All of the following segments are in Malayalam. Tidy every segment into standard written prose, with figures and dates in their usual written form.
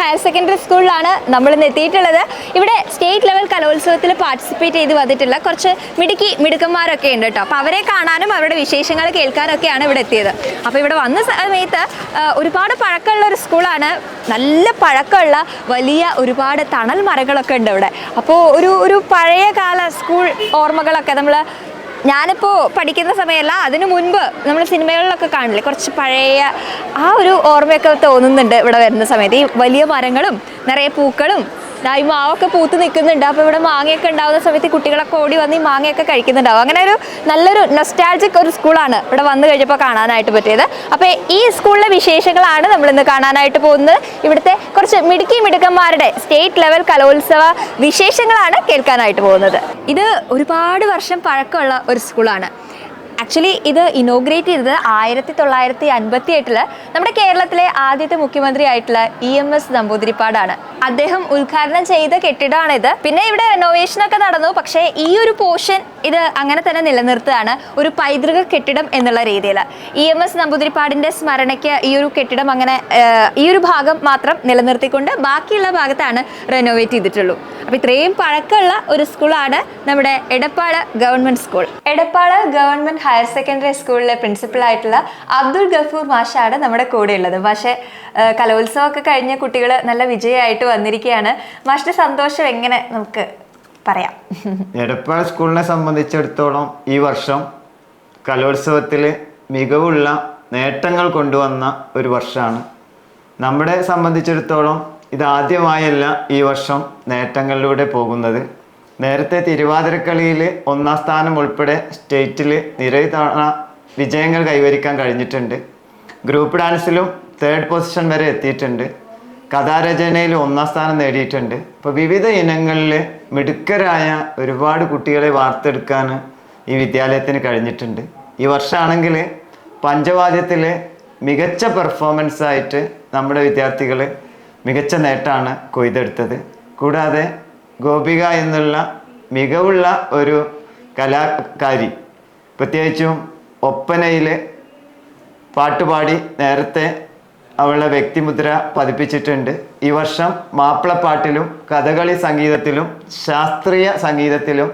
ഹയർ സെക്കൻഡറി സ്കൂളിലാണ് നമ്മൾ ഇന്ന് എത്തിയിട്ടുള്ളത്. ഇവിടെ സ്റ്റേറ്റ് ലെവൽ കലോത്സവത്തിൽ പാർട്ടിസിപ്പേറ്റ് ചെയ്ത് വന്നിട്ടുള്ള കുറച്ച് മിടുക്കന്മാരൊക്കെ ഉണ്ട് കേട്ടോ. അപ്പോൾ അവരെ കാണാനും അവരുടെ വിശേഷങ്ങൾ കേൾക്കാനൊക്കെയാണ് ഇവിടെ എത്തിയത്. അപ്പോൾ ഇവിടെ വന്ന സമയത്ത് ഒരുപാട് പഴക്കമുള്ള ഒരു സ്കൂളാണ്. നല്ല പഴക്കമുള്ള വലിയ ഒരുപാട് തണൽ മരങ്ങളൊക്കെ ഉണ്ട് ഇവിടെ. അപ്പോൾ ഒരു പഴയ കാല സ്കൂൾ ഓർമ്മകളൊക്കെ ഞാനിപ്പോൾ പഠിക്കുന്ന സമയമല്ല, അതിനു മുൻപ് നമ്മൾ സിനിമകളിലൊക്കെ കാണില്ലേ, കുറച്ച് പഴയ ആ ഒരു ഓർമ്മയൊക്കെ തോന്നുന്നുണ്ട് ഇവിടെ വരുന്ന സമയത്ത്. ഈ വലിയ മരങ്ങളും നിറയെ പൂക്കളും ഈ മാവൊക്കെ പൂത്ത് നിൽക്കുന്നുണ്ട്. അപ്പോൾ ഇവിടെ മാങ്ങയൊക്കെ ഉണ്ടാകുന്ന സമയത്ത് കുട്ടികളൊക്കെ ഓടി വന്ന് ഈ മാങ്ങയൊക്കെ കഴിക്കുന്നുണ്ടാവും. അങ്ങനെ ഒരു നല്ലൊരു നൊസ്റ്റാൾജിക് ഒരു സ്കൂളാണ് ഇവിടെ വന്നു കഴിഞ്ഞപ്പോൾ കാണാനായിട്ട് പറ്റിയത്. അപ്പോൾ ഈ സ്കൂളിലെ വിശേഷങ്ങളാണ് നമ്മളിന്ന് കാണാനായിട്ട് പോകുന്നത്. ഇവിടുത്തെ കുറച്ച് മിടുക്കന്മാരുടെ സ്റ്റേറ്റ് ലെവൽ കലോത്സവ വിശേഷങ്ങളാണ് കേൾക്കാനായിട്ട് പോകുന്നത്. ഇത് ഒരുപാട് വർഷം പഴക്കമുള്ള ഒരു സ്കൂളാണ്. ആക്ച്വലി ഇത് ഇനോഗ്രേറ്റ് ചെയ്തത് 1958 നമ്മുടെ കേരളത്തിലെ ആദ്യത്തെ മുഖ്യമന്ത്രി ആയിട്ടുള്ള EMS നമ്പൂതിരിപ്പാടാണ്. അദ്ദേഹം ഉദ്ഘാടനം ചെയ്ത കെട്ടിടമാണിത്. പിന്നെ ഇവിടെ റെനോവേഷനൊക്കെ നടന്നു. പക്ഷേ ഈ ഒരു പോർഷൻ ഇത് അങ്ങനെ തന്നെ നിലനിർത്തുകയാണ്, ഒരു പൈതൃക കെട്ടിടം എന്നുള്ള രീതിയിൽ. EMS നമ്പൂതിരിപ്പാടിൻ്റെ സ്മരണയ്ക്ക് ഈ ഒരു കെട്ടിടം അങ്ങനെ ഈ ഒരു ഭാഗം മാത്രം നിലനിർത്തിക്കൊണ്ട് ബാക്കിയുള്ള ഭാഗത്താണ് റെനോവേറ്റ് ചെയ്തിട്ടുള്ളൂ. അപ്പോൾ ഇത്രയും പഴക്കമുള്ള ഒരു സ്കൂളാണ് നമ്മുടെ Edappal government school. Edappal government higher secondary സ്കൂളിലെ പ്രിൻസിപ്പളായിട്ടുള്ള അബ്ദുൾ ഗഫൂർ മാഷാണ് നമ്മുടെ കൂടെ ഉള്ളത്. പക്ഷേ കലോത്സവമൊക്കെ കഴിഞ്ഞ കുട്ടികൾ നല്ല വിജയമായിട്ട് വന്നിരിക്കുകയാണ്. മാഷിന്റെ സന്തോഷം എങ്ങനെ നമുക്ക് പറയാം? എടപ്പാൾ സ്കൂളിനെ സംബന്ധിച്ചിടത്തോളം ഈ വർഷം കലോത്സവത്തിൽ മികവുള്ള നേട്ടങ്ങൾ കൊണ്ടുവന്ന ഒരു വർഷമാണ്. നമ്മളെ സംബന്ധിച്ചിടത്തോളം ഇതാദ്യമായല്ല ഈ വർഷം നേട്ടങ്ങളിലൂടെ പോകുന്നത്. നേരത്തെ തിരുവാതിരക്കളിയിൽ 1ാം സ്ഥാനം ഉൾപ്പെടെ സ്റ്റേറ്റിൽ നിരവധി തവണ വിജയങ്ങൾ കൈവരിക്കാൻ കഴിഞ്ഞിട്ടുണ്ട്. ഗ്രൂപ്പ് ഡാൻസിലും 3rd പൊസിഷൻ വരെ എത്തിയിട്ടുണ്ട്. കഥാരചനയിൽ 1ാം സ്ഥാനം നേടിയിട്ടുണ്ട്. അപ്പോൾ വിവിധ ഇനങ്ങളിൽ മിടുക്കരായ ഒരുപാട് കുട്ടികളെ വാർത്തെടുക്കാൻ ഈ വിദ്യാലയത്തിന് കഴിഞ്ഞിട്ടുണ്ട്. ഈ വർഷമാണെങ്കിൽ പഞ്ചവാദ്യത്തിൽ മികച്ച പെർഫോമൻസ് ആയിട്ട് നമ്മുടെ വിദ്യാർത്ഥികൾ മികച്ച നേട്ടമാണ് കൊയ്തെടുത്തത്. കൂടാതെ ഗോപിക എന്നുള്ള മികവുള്ള ഒരു കലാകാരി, പ്രത്യേകിച്ചും ഒപ്പനയിൽ പാട്ടുപാടി നേരത്തെ അവളുടെ വ്യക്തിമുദ്ര പതിപ്പിച്ചിട്ടുണ്ട്. ഈ വർഷം മാപ്പിളപ്പാട്ടിലും കഥകളി സംഗീതത്തിലും ശാസ്ത്രീയ സംഗീതത്തിലും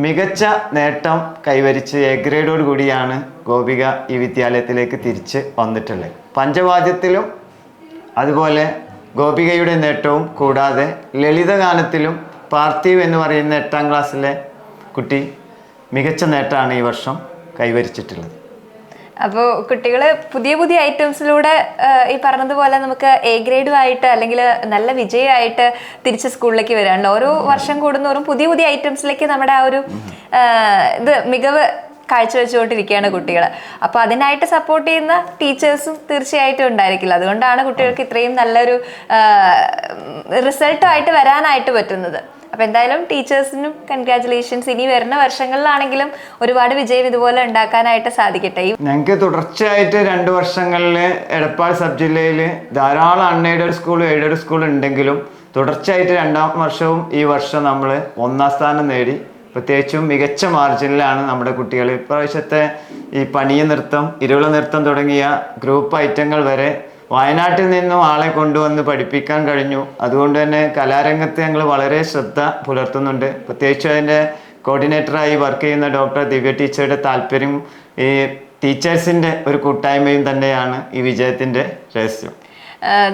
മികച്ച നേട്ടം കൈവരിച്ച് എ ഗ്രേഡോട് കൂടിയാണ് ഗോപിക ഈ വിദ്യാലയത്തിലേക്ക് തിരിച്ച് വന്നിട്ടുള്ളത്. പഞ്ചവാദ്യത്തിലും അതുപോലെ ഗോപികയുടെ നേട്ടവും കൂടാതെ ലളിതഗാനത്തിലും പാർത്ഥീവ് എന്ന് പറയുന്ന 8ാം ക്ലാസ്സിലെ കുട്ടി മികച്ച നേട്ടമാണ് ഈ വർഷം കൈവരിച്ചിട്ടുള്ളത്. അപ്പോൾ കുട്ടികൾ പുതിയ ഐറ്റംസിലൂടെ ഈ പറഞ്ഞതുപോലെ നമുക്ക് എ ഗ്രേഡുമായിട്ട് അല്ലെങ്കിൽ നല്ല വിജയമായിട്ട് തിരിച്ച് സ്കൂളിലേക്ക് വരാനുണ്ട്. ഓരോ വർഷം കൂടുന്നോറും പുതിയ ഐറ്റംസിലേക്ക് നമ്മുടെ ആ ഒരു മികവ് കാഴ്ചവെച്ചുകൊണ്ടിരിക്കുകയാണ് കുട്ടികൾ. അപ്പോൾ അതിനായിട്ട് സപ്പോർട്ട് ചെയ്യുന്ന ടീച്ചേഴ്സും തീർച്ചയായിട്ടും ഉണ്ടായിരിക്കില്ല. അതുകൊണ്ടാണ് കുട്ടികൾക്ക് ഇത്രയും നല്ലൊരു റിസൾട്ടുമായിട്ട് വരാനായിട്ട് പറ്റുന്നത്. അപ്പോൾ എന്തായാലും ടീച്ചേഴ്സിനും കൺഗ്രാറ്റുലേഷൻസ്. ഇനി വരുന്ന വർഷങ്ങളിലാണെങ്കിലും ഒരുപാട് വിജയം ഇതുപോലെ ഉണ്ടാക്കാനായിട്ട് സാധിക്കട്ടെ. ഞങ്ങൾക്ക് തുടർച്ചയായിട്ട് 2 വർഷങ്ങളിൽ എടപ്പാൾ സബ് ജില്ലയിൽ ധാരാളം അൺഎയ്ഡഡ് സ്കൂൾ, എയ്ഡഡ് സ്കൂൾ ഉണ്ടെങ്കിലും തുടർച്ചയായിട്ട് 2ാം വർഷവും ഈ വർഷം നമ്മൾ 1ാം സ്ഥാനം നേടി. പ്രത്യേകിച്ചും മികച്ച മാർജിനിലാണ് നമ്മുടെ കുട്ടികൾ. ഇപ്രാവശ്യത്തെ ഈ പണിയ നൃത്തം, ഇരുള നൃത്തം തുടങ്ങിയ ഗ്രൂപ്പ് ഐറ്റങ്ങൾ വരെ വയനാട്ടിൽ നിന്നും ആളെ കൊണ്ടുവന്ന് പഠിപ്പിക്കാൻ കഴിഞ്ഞു. അതുകൊണ്ട് തന്നെ കലാരംഗത്ത് ഞങ്ങൾ വളരെ ശ്രദ്ധ പുലർത്തുന്നുണ്ട്. പ്രത്യേകിച്ച് അതിൻ്റെ കോർഡിനേറ്ററായി വർക്ക് ചെയ്യുന്ന ഡോക്ടർ ദിവ്യ ടീച്ചറുടെ താല്പര്യം ഈ ടീച്ചേഴ്സിൻ്റെ ഒരു കൂട്ടായ്മയും തന്നെയാണ് ഈ വിജയത്തിൻ്റെ രഹസ്യം.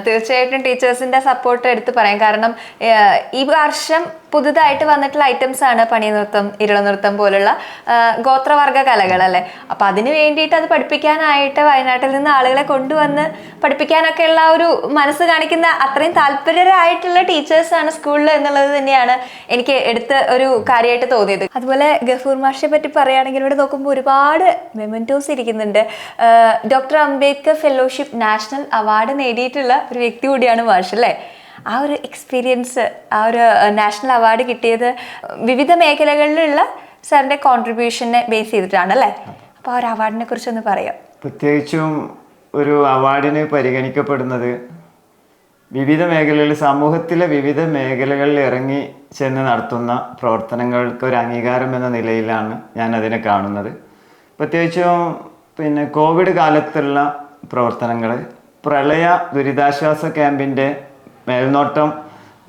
തീർച്ചയായിട്ടും ടീച്ചേഴ്സിൻ്റെ സപ്പോർട്ട് എടുത്ത് പറയാം. കാരണം ഈ വർഷം പുതുതായിട്ട് വന്നിട്ടുള്ള ഐറ്റംസ് ആണ് പണി നൃത്തം, ഇരുള നൃത്തം പോലുള്ള ഗോത്രവർഗ കലകൾ അല്ലേ. അപ്പം അതിന് വേണ്ടിയിട്ട് അത് പഠിപ്പിക്കാനായിട്ട് വയനാട്ടിൽ നിന്ന് ആളുകളെ കൊണ്ടുവന്ന് പഠിപ്പിക്കാനൊക്കെ ഉള്ള ഒരു മനസ്സ് കാണിക്കുന്ന അത്രയും താല്പര്യരായിട്ടുള്ള ടീച്ചേഴ്സാണ് സ്കൂളിൽ എന്നുള്ളത് തന്നെയാണ് എനിക്ക് എടുത്ത് ഒരു കാര്യമായിട്ട് തോന്നിയത്. അതുപോലെ ഗഫൂർ മാഷിനെ പറ്റി പറയുകയാണെങ്കിൽ ഇവിടെ നോക്കുമ്പോൾ ഒരുപാട് മെമൻറ്റോസ് ഇരിക്കുന്നുണ്ട്. Doctor Ambedkar fellowship national award നേടിയിട്ടുള്ള ഒരു വ്യക്തി കൂടിയാണ് മാഷ് അല്ലേ. ആ ഒരു എക്സ്പീരിയൻസ്, ആ ഒരു നാഷണൽ അവാർഡ് കിട്ടിയത് വിവിധ മേഖലകളിലുള്ള സാറിൻ്റെ കോൺട്രിബ്യൂഷനെ ബേസ് ചെയ്തിട്ടാണ് അല്ലേ. അപ്പോൾ ആ ഒരു അവാർഡിനെ കുറിച്ചൊന്ന് പറയാം. പ്രത്യേകിച്ചും ഒരു അവാർഡിന് പരിഗണിക്കപ്പെടുന്നത് വിവിധ മേഖലകളിൽ, സമൂഹത്തിലെ വിവിധ മേഖലകളിൽ ഇറങ്ങി ചെന്ന് നടത്തുന്ന പ്രവർത്തനങ്ങൾക്ക് ഒരു അംഗീകാരം എന്ന നിലയിലാണ് ഞാൻ അതിനെ കാണുന്നത്. പ്രത്യേകിച്ചും കോവിഡ് കാലത്തുള്ള പ്രവർത്തനങ്ങൾ, പ്രളയ ദുരിതാശ്വാസ ക്യാമ്പിൻ്റെ മേൽനോട്ടം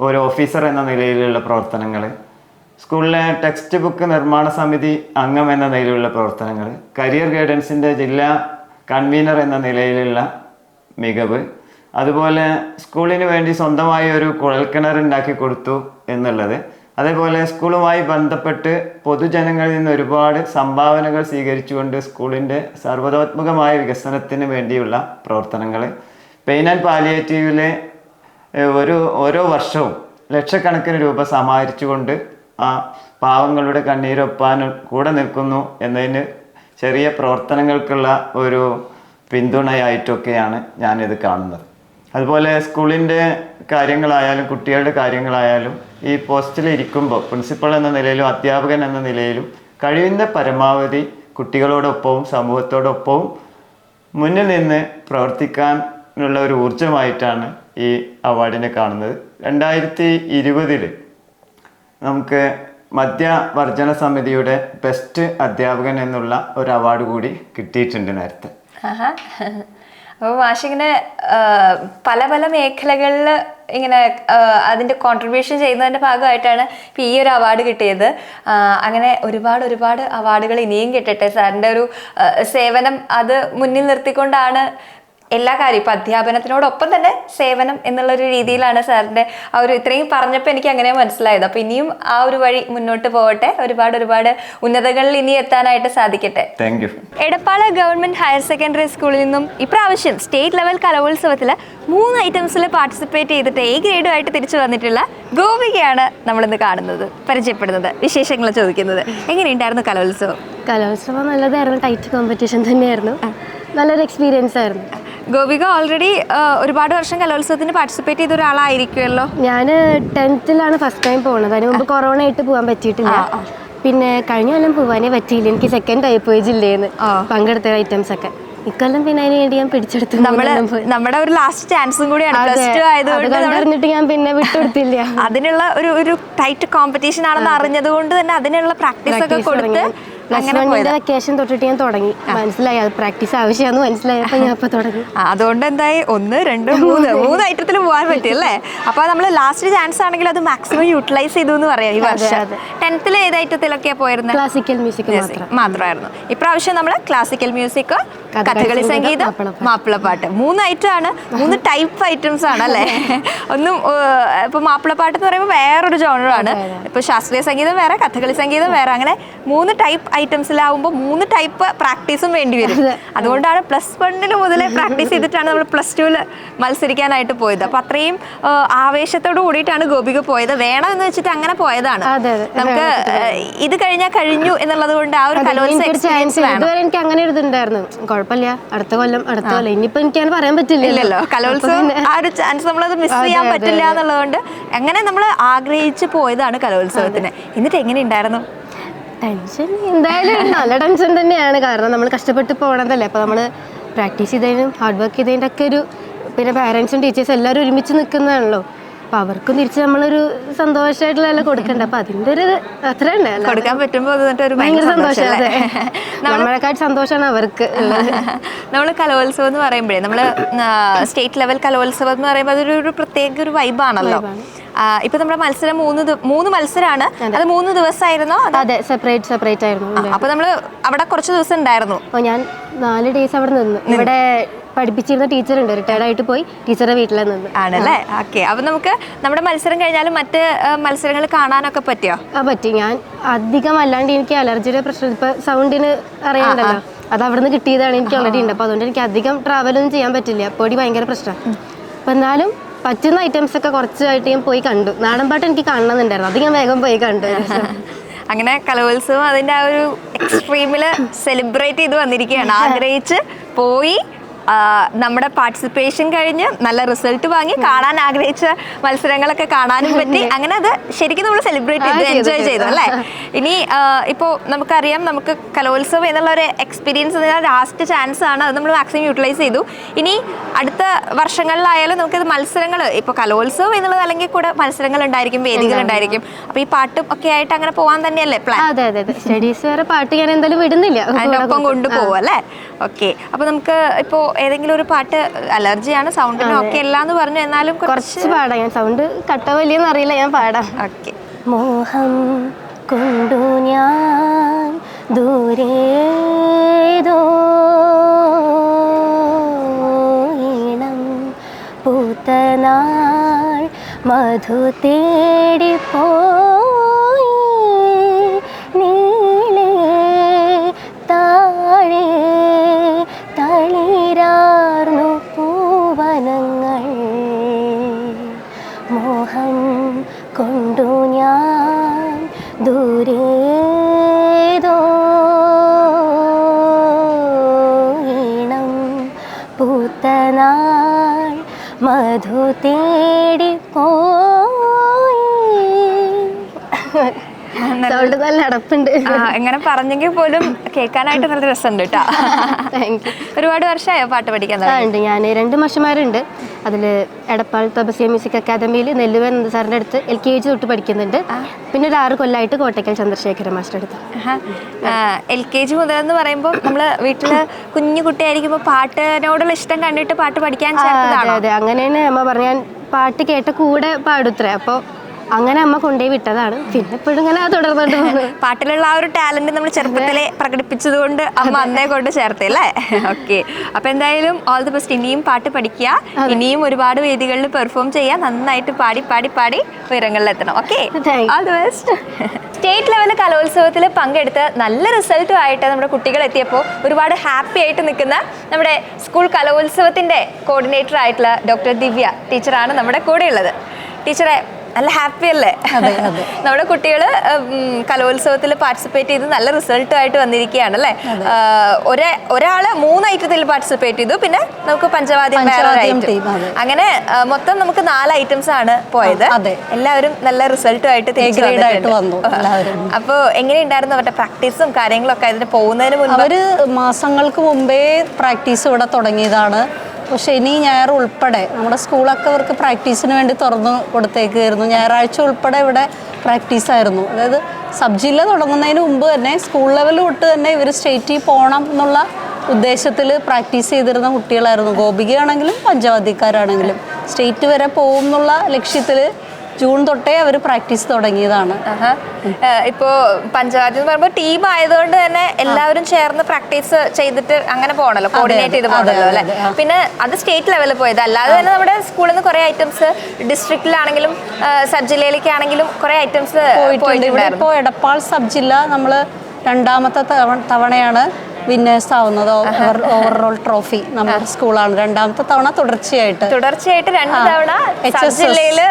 ഒരു ഓഫീസർ എന്ന നിലയിലുള്ള പ്രവർത്തനങ്ങൾ, സ്കൂളിലെ ടെക്സ്റ്റ് ബുക്ക് നിർമ്മാണ സമിതി അംഗം എന്ന നിലയിലുള്ള പ്രവർത്തനങ്ങൾ, കരിയർ ഗൈഡൻസിൻ്റെ ജില്ലാ കൺവീനർ എന്ന നിലയിലുള്ള മികവ്, അതുപോലെ സ്കൂളിന് വേണ്ടി സ്വന്തമായി ഒരു കുഴൽക്കിണർ ഉണ്ടാക്കി കൊടുത്തു എന്നുള്ളത്, അതേപോലെ സ്കൂളുമായി ബന്ധപ്പെട്ട് പൊതുജനങ്ങളിൽ നിന്ന് ഒരുപാട് സംഭാവനകൾ സ്വീകരിച്ചുകൊണ്ട് സ്കൂളിൻ്റെ സർവ്വതോത്മകമായ വികസനത്തിന് വേണ്ടിയുള്ള പ്രവർത്തനങ്ങൾ, പെയിൻ ആൻഡ് പാലിയേറ്റീവിലെ ഓരോ വർഷവും ലക്ഷക്കണക്കിന് രൂപ സമാഹരിച്ചുകൊണ്ട് ആ പാവങ്ങളുടെ കണ്ണീരൊപ്പാൻ കൂടെ നിൽക്കുന്നു എന്നതിന് ചെറിയ പ്രവർത്തനങ്ങൾക്കുള്ള ഒരു പിന്തുണയായിട്ടൊക്കെയാണ് ഞാനിത് കാണുന്നത്. അതുപോലെ സ്കൂളിൻ്റെ കാര്യങ്ങളായാലും കുട്ടികളുടെ കാര്യങ്ങളായാലും ഈ പോസ്റ്റിൽ ഇരിക്കുമ്പോൾ പ്രിൻസിപ്പൾ എന്ന നിലയിലും അധ്യാപകൻ എന്ന നിലയിലും കഴിയുന്ന പരമാവധി കുട്ടികളോടൊപ്പവും സമൂഹത്തോടൊപ്പവും മുന്നിൽ നിന്ന് പ്രവർത്തിക്കാനുള്ള ഒരു ഊർജമായിട്ടാണ് ഈ അവാർഡിനെ കാണുന്നത്. 2020 നമുക്ക് മദ്യവർജന സമിതിയുടെ ബെസ്റ്റ് അധ്യാപകൻ എന്നുള്ള ഒരു അവാർഡ് കൂടി കിട്ടിയിട്ടുണ്ട് നേരത്തെ. അപ്പോൾ മാഷിങ്ങനെ പല പല മേഖലകളിൽ ഇങ്ങനെ അതിൻ്റെ കോൺട്രിബ്യൂഷൻ ചെയ്യുന്നതിൻ്റെ ഭാഗമായിട്ടാണ് ഇപ്പോൾ ഈ ഒരു അവാർഡ് കിട്ടിയത്. അങ്ങനെ ഒരുപാട് അവാർഡുകൾ ഇനിയും കിട്ടട്ടെ. സാറിൻ്റെ ഒരു സേവനം അത് മുന്നിൽ നിർത്തിക്കൊണ്ടാണ് എല്ലാ കാര്യം ഇപ്പം അധ്യാപനത്തിനോടൊപ്പം തന്നെ സേവനം എന്നുള്ളൊരു രീതിയിലാണ് സാറിൻ്റെ ആ ഒരു ഇത്രയും പറഞ്ഞപ്പോൾ എനിക്ക് അങ്ങനെ മനസ്സിലായത്. അപ്പോൾ ഇനിയും ആ ഒരു വഴി മുന്നോട്ട് പോകട്ടെ, ഒരുപാട് ഉന്നതങ്ങളിൽ ഇനി എത്താനായിട്ട് സാധിക്കട്ടെ. Thank you. Edappal government higher secondary സ്കൂളിൽ നിന്നും ഇപ്രാവശ്യം സ്റ്റേറ്റ് ലെവൽ കലോത്സവത്തിൽ 3 ഐറ്റംസിൽ പാർട്ടിസിപ്പേറ്റ് ചെയ്തിട്ട് A ഗ്രേഡുമായിട്ട് തിരിച്ചു വന്നിട്ടുള്ള ഗോപികയാണ് നമ്മളിന്ന് കാണുന്നത്, പരിചയപ്പെടുന്നത്, വിശേഷങ്ങൾ ചോദിക്കുന്നത്. എങ്ങനെയുണ്ടായിരുന്നു കലോത്സവം? കലോത്സവം നല്ലതായിരുന്നു, ടൈറ്റ് കോമ്പറ്റീഷൻ തന്നെയായിരുന്നു, നല്ലൊരു എക്സ്പീരിയൻസ് ആയിരുന്നു. ഗോപിക ഓൾറെഡി ഒരുപാട് വർഷം കലോത്സവത്തിന് പാർട്ടിസിപ്പേറ്റ് ചെയ്ത ഒരാളായിരിക്കുമല്ലോ. ഞാൻ 10th ഫസ്റ്റ് ടൈം പോകുന്നത്. അതിന് മുമ്പ് കൊറോണ ആയിട്ട് പോകാൻ പറ്റിയിട്ടില്ല. പിന്നെ കഴിഞ്ഞ കൊല്ലം പോകാനേ പറ്റിയില്ല, എനിക്ക് സെക്കൻഡ് ആയി പോയി ജില്ലയിൽ നിന്ന് പങ്കെടുത്ത ഐറ്റംസ് ഒക്കെ. ഇക്കൊല്ലം പിന്നെ അതിന് വേണ്ടി ഞാൻ പിടിച്ചെടുത്തു. നമ്മുടെ ഒരു ലാസ്റ്റ് ചാൻസും കൂടിയാണ്, കണ്ടറിഞ്ഞിട്ട് ഞാൻ പിന്നെ വിട്ടുകൊടുത്തില്ല. അതിനുള്ള ഒരു ടൈറ്റ് കോമ്പറ്റീഷൻ ആണെന്ന് അറിഞ്ഞത് കൊണ്ട് തന്നെ അതിനുള്ള പ്രാക്ടീസ് ഒക്കെ കൊടുത്ത് വെക്കേഷൻ തൊട്ടിട്ട് ഞാൻ തുടങ്ങി. മനസ്സിലായി അത് പ്രാക്ടീസ് ആവശ്യമാണെന്ന് മനസ്സിലായപ്പോൾ ഞാൻ ഇപ്പൊ തുടങ്ങി. അതുകൊണ്ട് എന്തായി 1, 2, 3 ഐറ്റത്തിൽ പോകാൻ പറ്റിയല്ലേ? അപ്പൊ നമ്മൾ ലാസ്റ്റ് ചാൻസ് ആണെങ്കിൽ അത് മാക്സിമം യൂട്ടിലൈസ് ചെയ്തു എന്ന് പറയാം. ഈ വർഷം 10th ഏത് ഐറ്റത്തിലൊക്കെയാ പോയിരുന്നത്? ക്ലാസിക്കൽ മ്യൂസിക് മാത്രമായിരുന്നു. ഇപ്രാവശ്യം നമ്മൾ ക്ലാസിക്കൽ മ്യൂസിക്, കഥകളി സംഗീതം, മാപ്പിളപ്പാട്ട് 3 ഐറ്റം ആണ്. 3 ടൈപ്പ് ഐറ്റംസ് ആണ് അല്ലേ? ഒന്നും ഇപ്പൊ മാപ്പിളപ്പാട്ട് എന്ന് പറയുമ്പോൾ വേറൊരു ജോണറാണ്. ഇപ്പൊ ശാസ്ത്രീയ സംഗീതം വേറെ, കഥകളി സംഗീതം വേറെ, അങ്ങനെ 3 ടൈപ്പ് ഐറ്റംസിലാവുമ്പോൾ 3 ടൈപ്പ് പ്രാക്ടീസും വേണ്ടി വരും. അതുകൊണ്ടാണ് +1 മുതലേ പ്രാക്ടീസ് ചെയ്തിട്ടാണ് നമ്മൾ +2 മത്സരിക്കാനായിട്ട് പോയത്. അപ്പൊ അത്രയും ആവേശത്തോട് കൂടിയിട്ടാണ് ഗോപിക പോയത്. വേണം എന്ന് വെച്ചിട്ട് അങ്ങനെ പോയതാണ്. നമുക്ക് ഇത് കഴിഞ്ഞു എന്നുള്ളത് കൊണ്ട് ആ ഒരു കലോത്സവം എനിക്ക് അങ്ങനെ ഒരു ഇതുണ്ടായിരുന്നു. കുഴപ്പമില്ല, അടുത്ത കൊല്ലം ഇനിയിപ്പോ എനിക്ക് പറയാൻ പറ്റില്ലല്ലോ. കലോത്സവം ആ ഒരു ചാൻസ് നമ്മളത് മിസ് ചെയ്യാൻ പറ്റില്ല എന്നുള്ളതുകൊണ്ട് അങ്ങനെ നമ്മൾ ആഗ്രഹിച്ചു പോയതാണ് കലോത്സവത്തിന്. എന്നിട്ട് എങ്ങനെ ഉണ്ടായിരുന്നു? ടെൻഷൻ എന്തായാലും നല്ല ടെൻഷൻ തന്നെയാണ്. കാരണം നമ്മൾ കഷ്ടപ്പെട്ട് പോകണതല്ലേ. അപ്പോൾ നമ്മൾ പ്രാക്ടീസ് ചെയ്തതിനും ഹാർഡ് വർക്ക് ചെയ്തതിൻ്റെ ഒക്കെ ഒരു, പിന്നെ പാരൻസും ടീച്ചേഴ്സും എല്ലാവരും ഒരുമിച്ച് നിൽക്കുന്നതാണല്ലോ. അപ്പോൾ അവർക്കും തിരിച്ച് നമ്മളൊരു സന്തോഷമായിട്ടുള്ള കൊടുക്കണ്ട. അപ്പോൾ അതിൻ്റെ ഒരു അത്ര തന്നെ കൊടുക്കാൻ പറ്റുമ്പോൾ ഭയങ്കര സന്തോഷം. നമ്മളെക്കാട്ട് സന്തോഷമാണ് അവർക്ക്. നമ്മൾ കലോത്സവം എന്ന് പറയുമ്പോഴേ നമ്മൾ സ്റ്റേറ്റ് ലെവൽ കലോത്സവം എന്ന് പറയുമ്പോൾ അതൊരു പ്രത്യേക ഒരു വൈബാണല്ലോ. ഇപ്പൊ നമ്മുടെ മത്സരം 3 മത്സരമാണ്. അത് 3 ദിവസമായിരുന്നോ? അതെ, സെപ്പറേറ്റ് ആയിരുന്നു. അപ്പൊ നമ്മള് അവിടെ കുറച്ച് ദിവസം ഉണ്ടായിരുന്നു. ഞാൻ 4 ഡേയ്സ് അവിടെ നിന്നു. ഇവിടെ പഠിപ്പിച്ചിരുന്ന ടീച്ചർ ഉണ്ട്, റിട്ടയർഡ് ആയിട്ട് പോയി ടീച്ചറുടെ വീട്ടിലാണ് നിന്ന്. ആണല്ലേ? ഓക്കെ. അപ്പൊ നമുക്ക് നമ്മുടെ മത്സരം കഴിഞ്ഞാലും മറ്റ് മത്സരങ്ങൾ കാണാനൊക്കെ പറ്റിയോ? പറ്റി. ഞാൻ അധികം അല്ലാണ്ട് എനിക്ക് അലർജിയുടെ പ്രശ്നം, ഇപ്പൊ സൗണ്ടിന് അറിയാണ്ടല്ലോ, അത് അവിടെ നിന്ന് കിട്ടിയതാണ്. എനിക്ക് ഓൾറെഡി ഉണ്ട്. അപ്പൊ അതുകൊണ്ട് എനിക്ക് അധികം ട്രാവലൊന്നും ചെയ്യാൻ പറ്റില്ല. പൊടി ഭയങ്കര പ്രശ്നമാണ്. അപ്പൊ എന്നാലും പറ്റുന്ന ഐറ്റംസ് ഒക്കെ കുറച്ചായിട്ട് ഞാൻ പോയി കണ്ടു. നാടൻ പാട്ട് എനിക്ക് കാണണമെന്നുണ്ടായിരുന്നു, അത് ഞാൻ വേഗം പോയി കണ്ടു. അങ്ങനെ കലോത്സവം അതിൻ്റെ ആ ഒരു എക്സ്ട്രീമിൽ സെലിബ്രേറ്റ് ചെയ്ത് വന്നിരിക്കുകയാണ്. ആഗ്രഹിച്ച് പോയി, നമ്മുടെ പാർട്ടിസിപ്പേഷൻ കഴിഞ്ഞ് നല്ല റിസൾട്ട് വാങ്ങി, കാണാൻ ആഗ്രഹിച്ച മത്സരങ്ങളൊക്കെ കാണാനും പറ്റി. അങ്ങനെ അത് ശരിക്കും നമ്മൾ സെലിബ്രേറ്റ് ചെയ്ത് എൻജോയ് ചെയ്തു അല്ലേ? ഇനി ഇപ്പോൾ നമുക്കറിയാം, നമുക്ക് കലോത്സവം എന്നുള്ള ഒരു എക്സ്പീരിയൻസ് ലാസ്റ്റ് ചാൻസ് ആണ്, അത് നമ്മൾ മാക്സിമം യൂട്ടിലൈസ് ചെയ്തു. ഇനി അടുത്ത വർഷങ്ങളിലായാലും നമുക്കിത് മത്സരങ്ങൾ, ഇപ്പോൾ കലോത്സവം എന്നുള്ളത് അല്ലെങ്കിൽ കൂടെ മത്സരങ്ങൾ ഉണ്ടായിരിക്കും, വേദികൾ ഉണ്ടായിരിക്കും. അപ്പോൾ ഈ പാട്ടും ഒക്കെ ആയിട്ട് അങ്ങനെ പോകാൻ തന്നെയല്ലേ പ്ലാൻ? അതെ, സ്റ്റഡീസ് വേറെ, പാട്ട് ഞാൻ എന്തായാലും വിടുന്നില്ല, അതിൻ്റെ ഒപ്പം കൊണ്ടുപോകും അല്ലേ? ഓക്കെ, അപ്പൊ നമുക്ക് ഇപ്പോ ഏതെങ്കിലും ഒരു പാട്ട്, അലർജിയാണ് സൗണ്ടിനും ഒക്കെ എല്ലാന്ന് പറഞ്ഞു, എന്നാലും കുറച്ച് പാടാം. ഞാൻ സൗണ്ട് കട്ട വലിയെന്ന് അറിയില്ല, ഞാൻ പാടാം. ഓക്കെ. മോഹം കൊണ്ടു ഞാൻ ദൂരേതോ ഈണം പൂത്തനാൾ മധു തേടിപ്പോയി നീളേ താഴെ തളിരാർന്നു പൂവനങ്ങൾ. മോഹം കൊണ്ടു ഞാൻ ദൂരേതോ ഈണം പൂത്തനാൾ മധു തേടിപ്പോയി. സൗണ്ട് നല്ല അടപ്പുണ്ട്. എങ്ങനെ പറഞ്ഞെങ്കിൽ പോലും കേൾക്കാനായിട്ട് നല്ല രസമുണ്ട് കേട്ടോ. Thank you. ഒരുപാട് വർഷമായോ പാട്ട് പഠിക്കാൻ? ഉണ്ട്, ഞാൻ 2 മാഷന്മാരുണ്ട്. അതിൽ എടപ്പാൾ തപസ്യ മ്യൂസിക് അക്കാദമിയിൽ നെല്ലുവൻ നന്ദ സാറിൻ്റെ അടുത്ത് LKG തൊട്ട് പഠിക്കുന്നുണ്ട്. പിന്നെ ഒരു 6 കൊല്ലമായിട്ട് കോട്ടയ്ക്കൽ ചന്ദ്രശേഖര മാസ്റ്റർ അടുത്ത്. LKG മുതലെന്ന് പറയുമ്പോൾ നമ്മള് വീട്ടില് കുഞ്ഞു കുട്ടിയായിരിക്കുമ്പോൾ പാട്ടിനോടുള്ള ഇഷ്ടം കണ്ടിട്ട് പാട്ട് പഠിക്കാൻ ചേർത്തതാണോ? അതെ, അങ്ങനെ തന്നെ അമ്മ പറഞ്ഞു. ഞാൻ പാട്ട് കേട്ട കൂടെ പാടുത്രേ, അപ്പോൾ അങ്ങനെ അമ്മ കൊണ്ടുപോയി വിട്ടതാണ്. പിന്നെ എപ്പോഴും ഇങ്ങനെ തുടർന്നുകൊണ്ട് പോകുന്നു. പാട്ടിലുള്ള ആ ഒരു ടാലന്റ് നമ്മൾ ചെറുപ്പത്തിലെ പ്രകടിപ്പിച്ചത് കൊണ്ട് അമ്മ അന്നേ കൊണ്ട് ചേർത്തല്ലേ? ഓക്കെ, അപ്പൊ എന്തായാലും ഓൾ ദി ബെസ്റ്റ്. ഇനിയും പാട്ട് പഠിക്കുക, ഇനിയും ഒരുപാട് വേദികളിൽ പെർഫോം ചെയ്യാൻ, നന്നായിട്ട് പാടി പാടി പാടി ഉയരങ്ങളിലെത്തണം. Okay, all the best. State level കലോത്സവത്തിൽ പങ്കെടുത്ത് നല്ല റിസൾട്ടും ആയിട്ട് നമ്മുടെ കുട്ടികൾ എത്തിയപ്പോൾ ഒരുപാട് ഹാപ്പി ആയിട്ട് നിൽക്കുന്ന നമ്മുടെ സ്കൂൾ കലോത്സവത്തിന്റെ കോർഡിനേറ്റർ ആയിട്ടുള്ള ഡോക്ടർ ദിവ്യ ടീച്ചറാണ് നമ്മുടെ കൂടെ ഉള്ളത്. ടീച്ചറെ, നല്ല ഹാപ്പി അല്ലേ? നമ്മുടെ കുട്ടികള് കലോത്സവത്തിൽ പാർട്ടിസിപ്പേറ്റ് ചെയ്ത് നല്ല റിസൾട്ടുമായിട്ട് വന്നിരിക്കുകയാണ് അല്ലേ? ഒരാള് 3 ഐറ്റത്തിൽ പാർട്ടിസിപ്പേറ്റ് ചെയ്തു, പിന്നെ നമുക്ക് പഞ്ചവാദ്യം അങ്ങനെ മൊത്തം നമുക്ക് 4 ഐറ്റംസ് ആണ് പോയത്. എല്ലാവരും നല്ല റിസൾട്ടുമായിട്ട് വന്നു. അപ്പൊ എങ്ങനെയുണ്ടായിരുന്നു അവരുടെ പ്രാക്ടീസും കാര്യങ്ങളൊക്കെ? അതിന് പോകുന്നതിന് മുൻപ് അവര് മാസങ്ങൾക്ക് മുമ്പേ പ്രാക്ടീസ് ഇവിടെ തുടങ്ങിയതാണ്. ശനി ഞായർ ഉൾപ്പെടെ നമ്മുടെ സ്കൂളൊക്കെ അവർക്ക് പ്രാക്ടീസിന് വേണ്ടി തുറന്നു കൊടുത്തേക്കായിരുന്നു. ഞായറാഴ്ച ഉൾപ്പെടെ ഇവിടെ പ്രാക്ടീസായിരുന്നു. അതായത് സബ് ജില്ല തുടങ്ങുന്നതിന് മുമ്പ് തന്നെ സ്കൂൾ ലെവൽ തൊട്ട് തന്നെ ഇവർ സ്റ്റേറ്റിൽ പോകണം എന്നുള്ള ഉദ്ദേശത്തിൽ പ്രാക്ടീസ് ചെയ്തിരുന്ന കുട്ടികളായിരുന്നു. ഗോപികയാണെങ്കിലും പഞ്ചവാദ്യക്കാരാണെങ്കിലും സ്റ്റേറ്റ് വരെ പോകും എന്നുള്ള ലക്ഷ്യത്തിൽ ജൂൺ തൊട്ടേ അവർ പ്രാക്ടീസ് തുടങ്ങിയതാണ്. ഇപ്പോ പഞ്ചവാദ്യം എന്ന് പറയുമ്പോൾ ടീം ആയതുകൊണ്ട് തന്നെ എല്ലാവരും ചേർന്ന് പ്രാക്ടീസ് ചെയ്തിട്ട് അങ്ങനെ പോകണല്ലോ, കോർഡിനേറ്റ് ചെയ്ത് പോകണല്ലോ അല്ലെ? പിന്നെ അത് സ്റ്റേറ്റ് ലെവലിൽ പോയത്, അല്ലാതെ തന്നെ നമ്മുടെ സ്കൂളിൽ നിന്ന് കുറെ ഐറ്റംസ് ഡിസ്ട്രിക്റ്റിലാണെങ്കിലും സബ് ജില്ലയിലേക്കാണെങ്കിലും കുറെ ഐറ്റംസ് പോയിട്ടുണ്ട്. ഇപ്പോൾ എടപ്പാൾ സബ് ജില്ല നമ്മൾ 2ാമത്തെ തവണയാണ് വിന്നേഴ്സ് ആവുന്നത്. ഓവറോൾ ട്രോഫി നമ്മുടെ സ്കൂളാണ് 2ാമത്തെ തവണ തുടർച്ചയായിട്ട് 2 തവണ സബ് ജില്ലയില്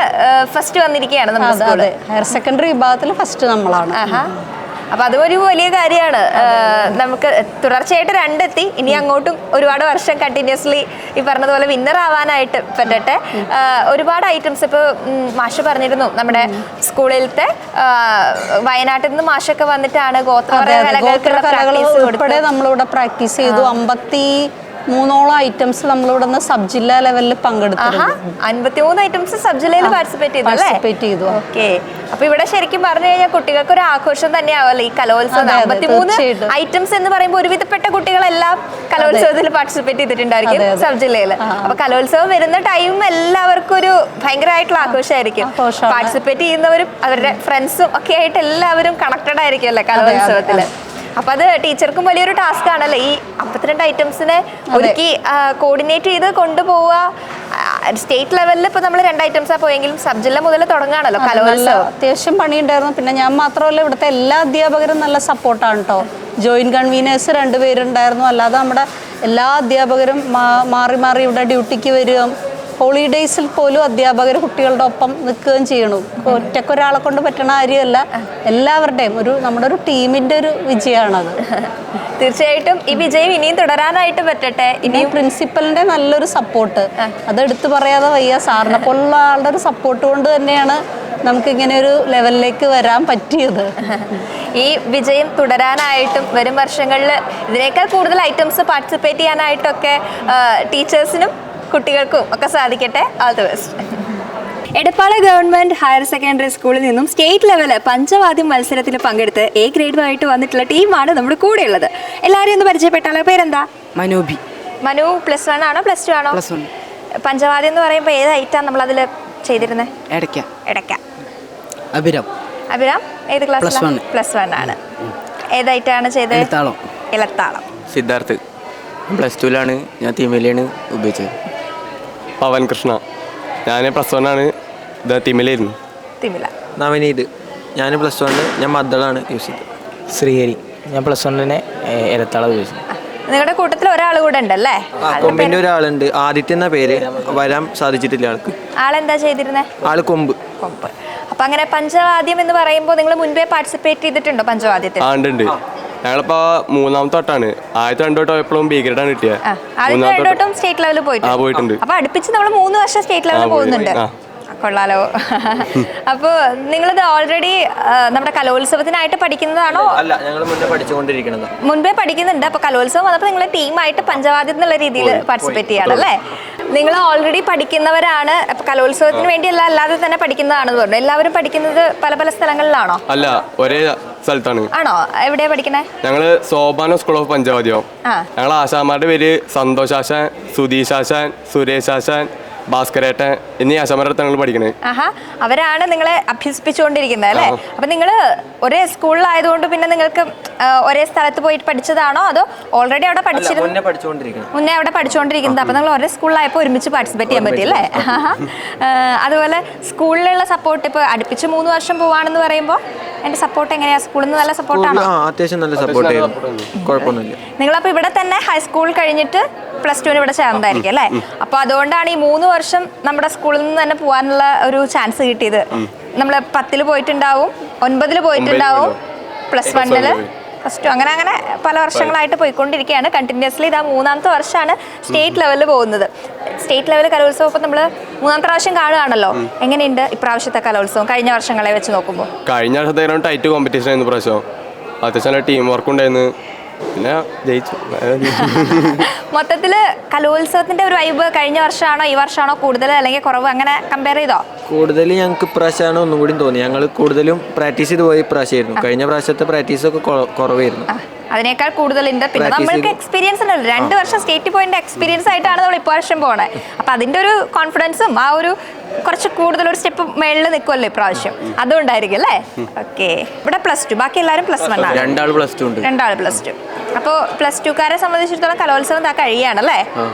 ഫസ്റ്റ് വന്നിരിക്കുകയാണ് നമ്മുടെ സ്കൂള്. ഹയർ സെക്കൻഡറി വിഭാഗത്തിൽ ഫസ്റ്റ് നമ്മളാണ്. അപ്പൊ അതൊരു വലിയ കാര്യമാണ്. നമുക്ക് തുടർച്ചയായിട്ട് 2 എത്തി, ഇനി അങ്ങോട്ടും ഒരുപാട് വർഷം കണ്ടിന്യൂസ്ലി ഈ പറഞ്ഞതുപോലെ വിന്നർ ആവാനായിട്ട് പറ്റട്ടെ. ഒരുപാട് ഐറ്റംസ് ഇപ്പൊ മാഷ് പറഞ്ഞിരുന്നു, നമ്മുടെ സ്കൂളിലത്തെ വയനാട്ടിൽ നിന്ന് മാഷൊക്കെ വന്നിട്ടാണ് ഉൾപ്പെടെ നമ്മളിവിടെ പ്രാക്ടീസ് ചെയ്തു. 53ഓളം ഐറ്റംസ് നമ്മളിവിടെ നിന്ന് സബ് ജില്ലാ ലെവലിൽ പങ്കെടുത്തിരുന്നു. 53 ഐറ്റംസ് സബ് ജില്ലയിൽ പാർട്ടിസിപ്പേറ്റ് ചെയ്തു. ഓക്കെ, അപ്പൊ ഇവിടെ ശരിക്കും പറഞ്ഞു കഴിഞ്ഞാൽ കുട്ടികൾക്ക് ഒരു ആഘോഷം തന്നെയാവല്ലോ ഈ കലോത്സവം. 53 ഐറ്റംസ് എന്ന് പറയുമ്പോൾ ഒരുവിധപ്പെട്ട കുട്ടികളെല്ലാം കലോത്സവത്തിൽ പാർട്ടിസിപ്പേറ്റ് ചെയ്തിട്ടുണ്ടായിരിക്കും സബ് ജില്ലയിൽ. അപ്പൊ കലോത്സവം വരുന്ന ടൈം എല്ലാവർക്കും ഒരു ഭയങ്കരമായിട്ടുള്ള ആഘോഷമായിരിക്കും. പാർട്ടിസിപ്പേറ്റ് ചെയ്യുന്നവരും അവരുടെ ഫ്രണ്ട്സും ഒക്കെ ആയിട്ട് എല്ലാവരും കണക്റ്റഡ് ആയിരിക്കും അല്ലേ കലോത്സവത്തില്? അപ്പൊ അത് ടീച്ചർക്കും വലിയൊരു ടാസ്ക് ആണല്ലേ, ഈ 52 ഐറ്റംസിനെ ഒരുക്കി കോർഡിനേറ്റ് ചെയ്ത് കൊണ്ടുപോവുക. സ്റ്റേറ്റ് ലെവലിൽ ഇപ്പൊ നമ്മൾ 2 ഐറ്റംസാ പോയെങ്കിലും സബ് ജില്ല മുതൽ തുടങ്ങാണല്ലോ കലോത്സവം. അത്യാവശ്യം പണിയുണ്ടായിരുന്നു. പിന്നെ ഞാൻ മാത്രമല്ല, ഇവിടുത്തെ എല്ലാ അധ്യാപകരും നല്ല സപ്പോർട്ടാണ് കേട്ടോ. ജോയിന്റ് കൺവീനേഴ്സ് 2 പേരുണ്ടായിരുന്നു. അല്ലാതെ നമ്മുടെ എല്ലാ അധ്യാപകരും മാറി മാറി ഇവിടെ ഡ്യൂട്ടിക്ക് വരികയും ഹോളിഡേയ്സിൽ പോലും അധ്യാപകർ കുട്ടികളുടെ ഒപ്പം നിൽക്കുകയും ചെയ്യണു. ഒറ്റക്കൊരാളെ കൊണ്ട് പറ്റണ കാര്യമല്ല, എല്ലാവരുടെയും നമ്മുടെ ഒരു ടീമിന്റെ ഒരു വിജയമാണത്. തീർച്ചയായിട്ടും ഈ വിജയം ഇനിയും തുടരാനായിട്ട് പറ്റട്ടെ. ഇനിയും പ്രിൻസിപ്പലിന്റെ നല്ലൊരു സപ്പോർട്ട്, അത് എടുത്തു പറയാതെ വയ്യ. സാറിനെ പോലുള്ള ആളുടെ ഒരു സപ്പോർട്ട് കൊണ്ട് തന്നെയാണ് നമുക്കിങ്ങനെ ഒരു ലെവലിലേക്ക് വരാൻ പറ്റിയത്. ഈ വിജയം തുടരാനായിട്ടും വരും വർഷങ്ങളിൽ ഇതിനേക്കാൾ കൂടുതൽ ഐറ്റംസ് പാർട്ടിസിപ്പേറ്റ് ചെയ്യാനായിട്ടൊക്കെ ടീച്ചേഴ്സിനും കുട്ടികൾക്കും ഒക്കെ സാധിക്കട്ടെ. All the best. Edappal government higher secondary സ്കൂളിൽ നിന്നും സ്റ്റേറ്റ് ലെവല് പഞ്ചവാദ്യം മത്സരത്തിൽ പങ്കെടുത്ത് A ഗ്രേഡുമായിട്ട് വന്നിട്ടുള്ള ടീമാണ് നമ്മുടെ കൂടെയുള്ളത്. എല്ലാവരെയും ഒന്ന് പരിചയപ്പെട്ടാലോ? പേരെന്താ? മനോബി. മനു +1 ആണോ +2 ആണോ? +1. പഞ്ചവാദ്യം എന്ന് പറയുമ്പോൾ ഏത് ഐറ്റാണ് നമ്മളതിൽ ചെയ്തിരുന്നത്? എടയ്ക്ക. അഭിരാം. ഏത് ക്ലാസ്? +1. +1 ആണ്. ഏതായിട്ടാണ് ചെയ്തത്? ഇലത്താളം. സിദ്ധാർത്ഥ് +2ലാണ്. ഞാൻ തിമിലയാണ് ഉപയോഗിച്ചത്. പവൻ കൃഷ്ണ, ഞാൻ +1 ആണ്. ഇത് തിമിലായിരുന്നു. തിമില. നവനീത്, ഞാൻ +1, ഞാൻ മദ്ദളാണ് യൂസ് ചെയ്തത്. ശ്രീഹരി, ഞാൻ +1 ഇരത്താളം ഉപയോഗിച്ചു. നിങ്ങളുടെ കൂട്ടത്തിൽ ഒരാൾ കൂടെ ഉണ്ടല്ലേ? കൊമ്പിന്റെ ഒരാളുണ്ട്, ആദിത്യ എന്ന പേര്. വരാൻ സാധിച്ചിട്ടില്ല ആൾക്ക്. ആളെന്താ ചെയ്തിരുന്നത്? ആള് കൊമ്പ്. അപ്പൊ അങ്ങനെ പഞ്ചവാദ്യം എന്ന് പറയുമ്പോൾ നിങ്ങൾ മുൻപേ പാർട്ടിസിപ്പേറ്റ് ചെയ്തിട്ടുണ്ടോ പഞ്ചവാദ്യത്തിൽ? ഉണ്ട്. ഞങ്ങളിപ്പോ 3ാമത്തെ തൊട്ടാണ്. ആദ്യത്തെ 2 തൊട്ട് എപ്പോഴും ബീഗ്രേഡാണ് കിട്ടിയത്. സ്റ്റേറ്റ് ലെവലിൽ പോയിട്ടുണ്ട്. അപ്പൊ അടുപ്പിച്ച് നമ്മൾ 3 വർഷം സ്റ്റേറ്റ് ലെവലിൽ പോകുന്നുണ്ട്. കൊള്ളാലോ. അപ്പോൾ നിങ്ങളിത് ഓൾറെഡി നമ്മുടെ കലോത്സവത്തിനായിട്ട് പഠിക്കുന്നതാണോ? അല്ല, ഞങ്ങൾ മുൻപേ പഠിക്കുന്നുണ്ട്. അപ്പോൾ കലോത്സവം വന്നപ്പോൾ നിങ്ങൾ ടീമായിട്ട് പഞ്ചവാദ്യം എന്നുള്ള രീതിയിൽ പാർട്ടിസിപ്പേറ്റ് ചെയ്യാണല്ലേ? നിങ്ങൾ ഓൾറെഡി പഠിക്കുന്നവരാണ്. അപ്പോൾ കലോത്സവത്തിന് വേണ്ടിയല്ല, അല്ലാതെ തന്നെ പഠിക്കുന്നതാണെന്ന് പറഞ്ഞു. എല്ലാവരും പഠിക്കുന്നത് പല പല സ്ഥലങ്ങളിലാണോ? അല്ല, ഒരേ സ്ഥലത്താണ്. ആണോ? എവിടെയാ പഠിക്കണേ? ഞങ്ങള് സോപാന സ്കൂൾ ഓഫ് പഞ്ചവാദ്യം. ഞങ്ങൾ ആശാന്മാരുടെ പേര് സന്തോഷ് ആശാൻ, സുധീഷ് ആശാൻ, സുരേഷ് ആശാൻ, ഭാസ്കരേട്ടൻ എന്നീ ആശാന്മാരുടെ ഞങ്ങൾ പഠിക്കണേ. അവരാണ് നിങ്ങളെ അഭ്യസിപ്പിച്ചുകൊണ്ടിരിക്കുന്നത് അല്ലേ? അപ്പൊ നിങ്ങൾ ഒരേ സ്കൂളിലായതുകൊണ്ട് പിന്നെ നിങ്ങൾക്ക് ഒരേ സ്ഥലത്ത് പോയിട്ട് പഠിച്ചതാണോ, അതോ ഓൾറെഡി അവിടെ പഠിച്ചിരുന്നു? മുന്നേ അവിടെ പഠിച്ചുകൊണ്ടിരിക്കുന്നത്. അപ്പൊ നിങ്ങൾ ഒരേ സ്കൂളിലായപ്പോൾ ഒരുമിച്ച് പാർട്ടിസിപ്പേറ്റ് ചെയ്യാൻ പറ്റിയല്ലേ? അതുപോലെ സ്കൂളിലുള്ള സപ്പോർട്ട്, ഇപ്പൊ അടുപ്പിച്ച് 3 വർഷം പോവാണെന്ന് പറയുമ്പോൾ എന്റെ സപ്പോർട്ട് എങ്ങനെയാ? സ്കൂളിൽ നിന്ന് നല്ല സപ്പോർട്ടാണോ? അത്യാവശ്യം നല്ല സപ്പോർട്ട്. കുഴപ്പമൊന്നുമില്ല. നിങ്ങളപ്പോ ഇവിടെ തന്നെ ഹൈസ്കൂൾ കഴിഞ്ഞിട്ട് +2 ഇവിടെ ചേർന്നതായിരിക്കും അല്ലേ? അപ്പൊ അതുകൊണ്ടാണ് ഈ 3 വർഷം നമ്മുടെ സ്കൂളിൽ നിന്ന് തന്നെ പോകാനുള്ള ഒരു ചാൻസ് കിട്ടിയത്. നമ്മൾ 10 പോയിട്ടുണ്ടാവും, 9 പോയിട്ടുണ്ടാവും, +1 +2 അങ്ങനെ പല വർഷങ്ങളായിട്ട് പോയിക്കൊണ്ടിരിക്കുകയാണ് കണ്ടിന്യൂസ്ലി. ഇതാ 3ാമത്തെ വർഷമാണ് സ്റ്റേറ്റ് ലെവലിൽ പോകുന്നത്. സ്റ്റേറ്റ് ലെവൽ കലോത്സവം ഇപ്പം നമ്മൾ 3ാമത്തെ പ്രാവശ്യം കാണുകയാണല്ലോ. എങ്ങനെയുണ്ട് ഇപ്രാവശ്യത്തെ കലോത്സവം കഴിഞ്ഞ വർഷങ്ങളെ വെച്ച് നോക്കുമ്പോൾ? കഴിഞ്ഞ വർഷത്തെ ടൈറ്റ് കോമ്പറ്റീഷൻ ആയിരുന്നു പ്രാവശ്യം. അത്യാവശ്യം ടീം വർക്ക് ഉണ്ടായിരുന്നു. പിന്നെ ജയിച്ചു. മൊത്തത്തിൽ കലോത്സവത്തിന്റെ ഒരു വൈബ് കഴിഞ്ഞ വർഷമാണോ ഈ വർഷമാണോ കൂടുതൽ, അല്ലെങ്കിൽ കുറവ്, അങ്ങനെ കമ്പയർ ചെയ്തോ? കൂടുതൽ ഞങ്ങൾക്ക് ഇപ്രാവശ്യമാണ് ഒന്നും കൂടി തോന്നി. ഞങ്ങൾ കൂടുതലും പ്രാക്ടീസ് ചെയ്ത് പോയി ഇപ്രാവശ്യമായിരുന്നു. കഴിഞ്ഞ പ്രാവശ്യത്തെ പ്രാക്ടീസൊക്കെ കുറവായിരുന്നു. അതിനേക്കാൾ കൂടുതലുണ്ട്. പിന്നെ നമ്മൾക്ക് എക്സ്പീരിയൻസ് ഉണ്ടല്ലോ, 2 വർഷം സ്റ്റേറ്റ് പോയിന്റ് എക്സ്പീരിയൻസ് ആയിട്ടാണ് നമ്മൾ ഇപ്രാവശ്യം പോണേ. അപ്പൊ അതിന്റെ ഒരു കോൺഫിഡൻസും ആ ഒരു കുറച്ച് കൂടുതൽ ഒരു സ്റ്റെപ്പ് മേളിൽ നിൽക്കുമല്ലോ ഇപ്രാവശ്യം, അതുകൊണ്ടായിരിക്കും അല്ലേ? ഓക്കെ. ഇവിടെ +2, ബാക്കി എല്ലാവരും +1 ആണ്. 2 +2 ഉണ്ട്. 2 +2. അപ്പോൾ +2കാരെ സംബന്ധിച്ചിടത്തോളം കലോത്സവം കഴിയുകയാണല്ലേ?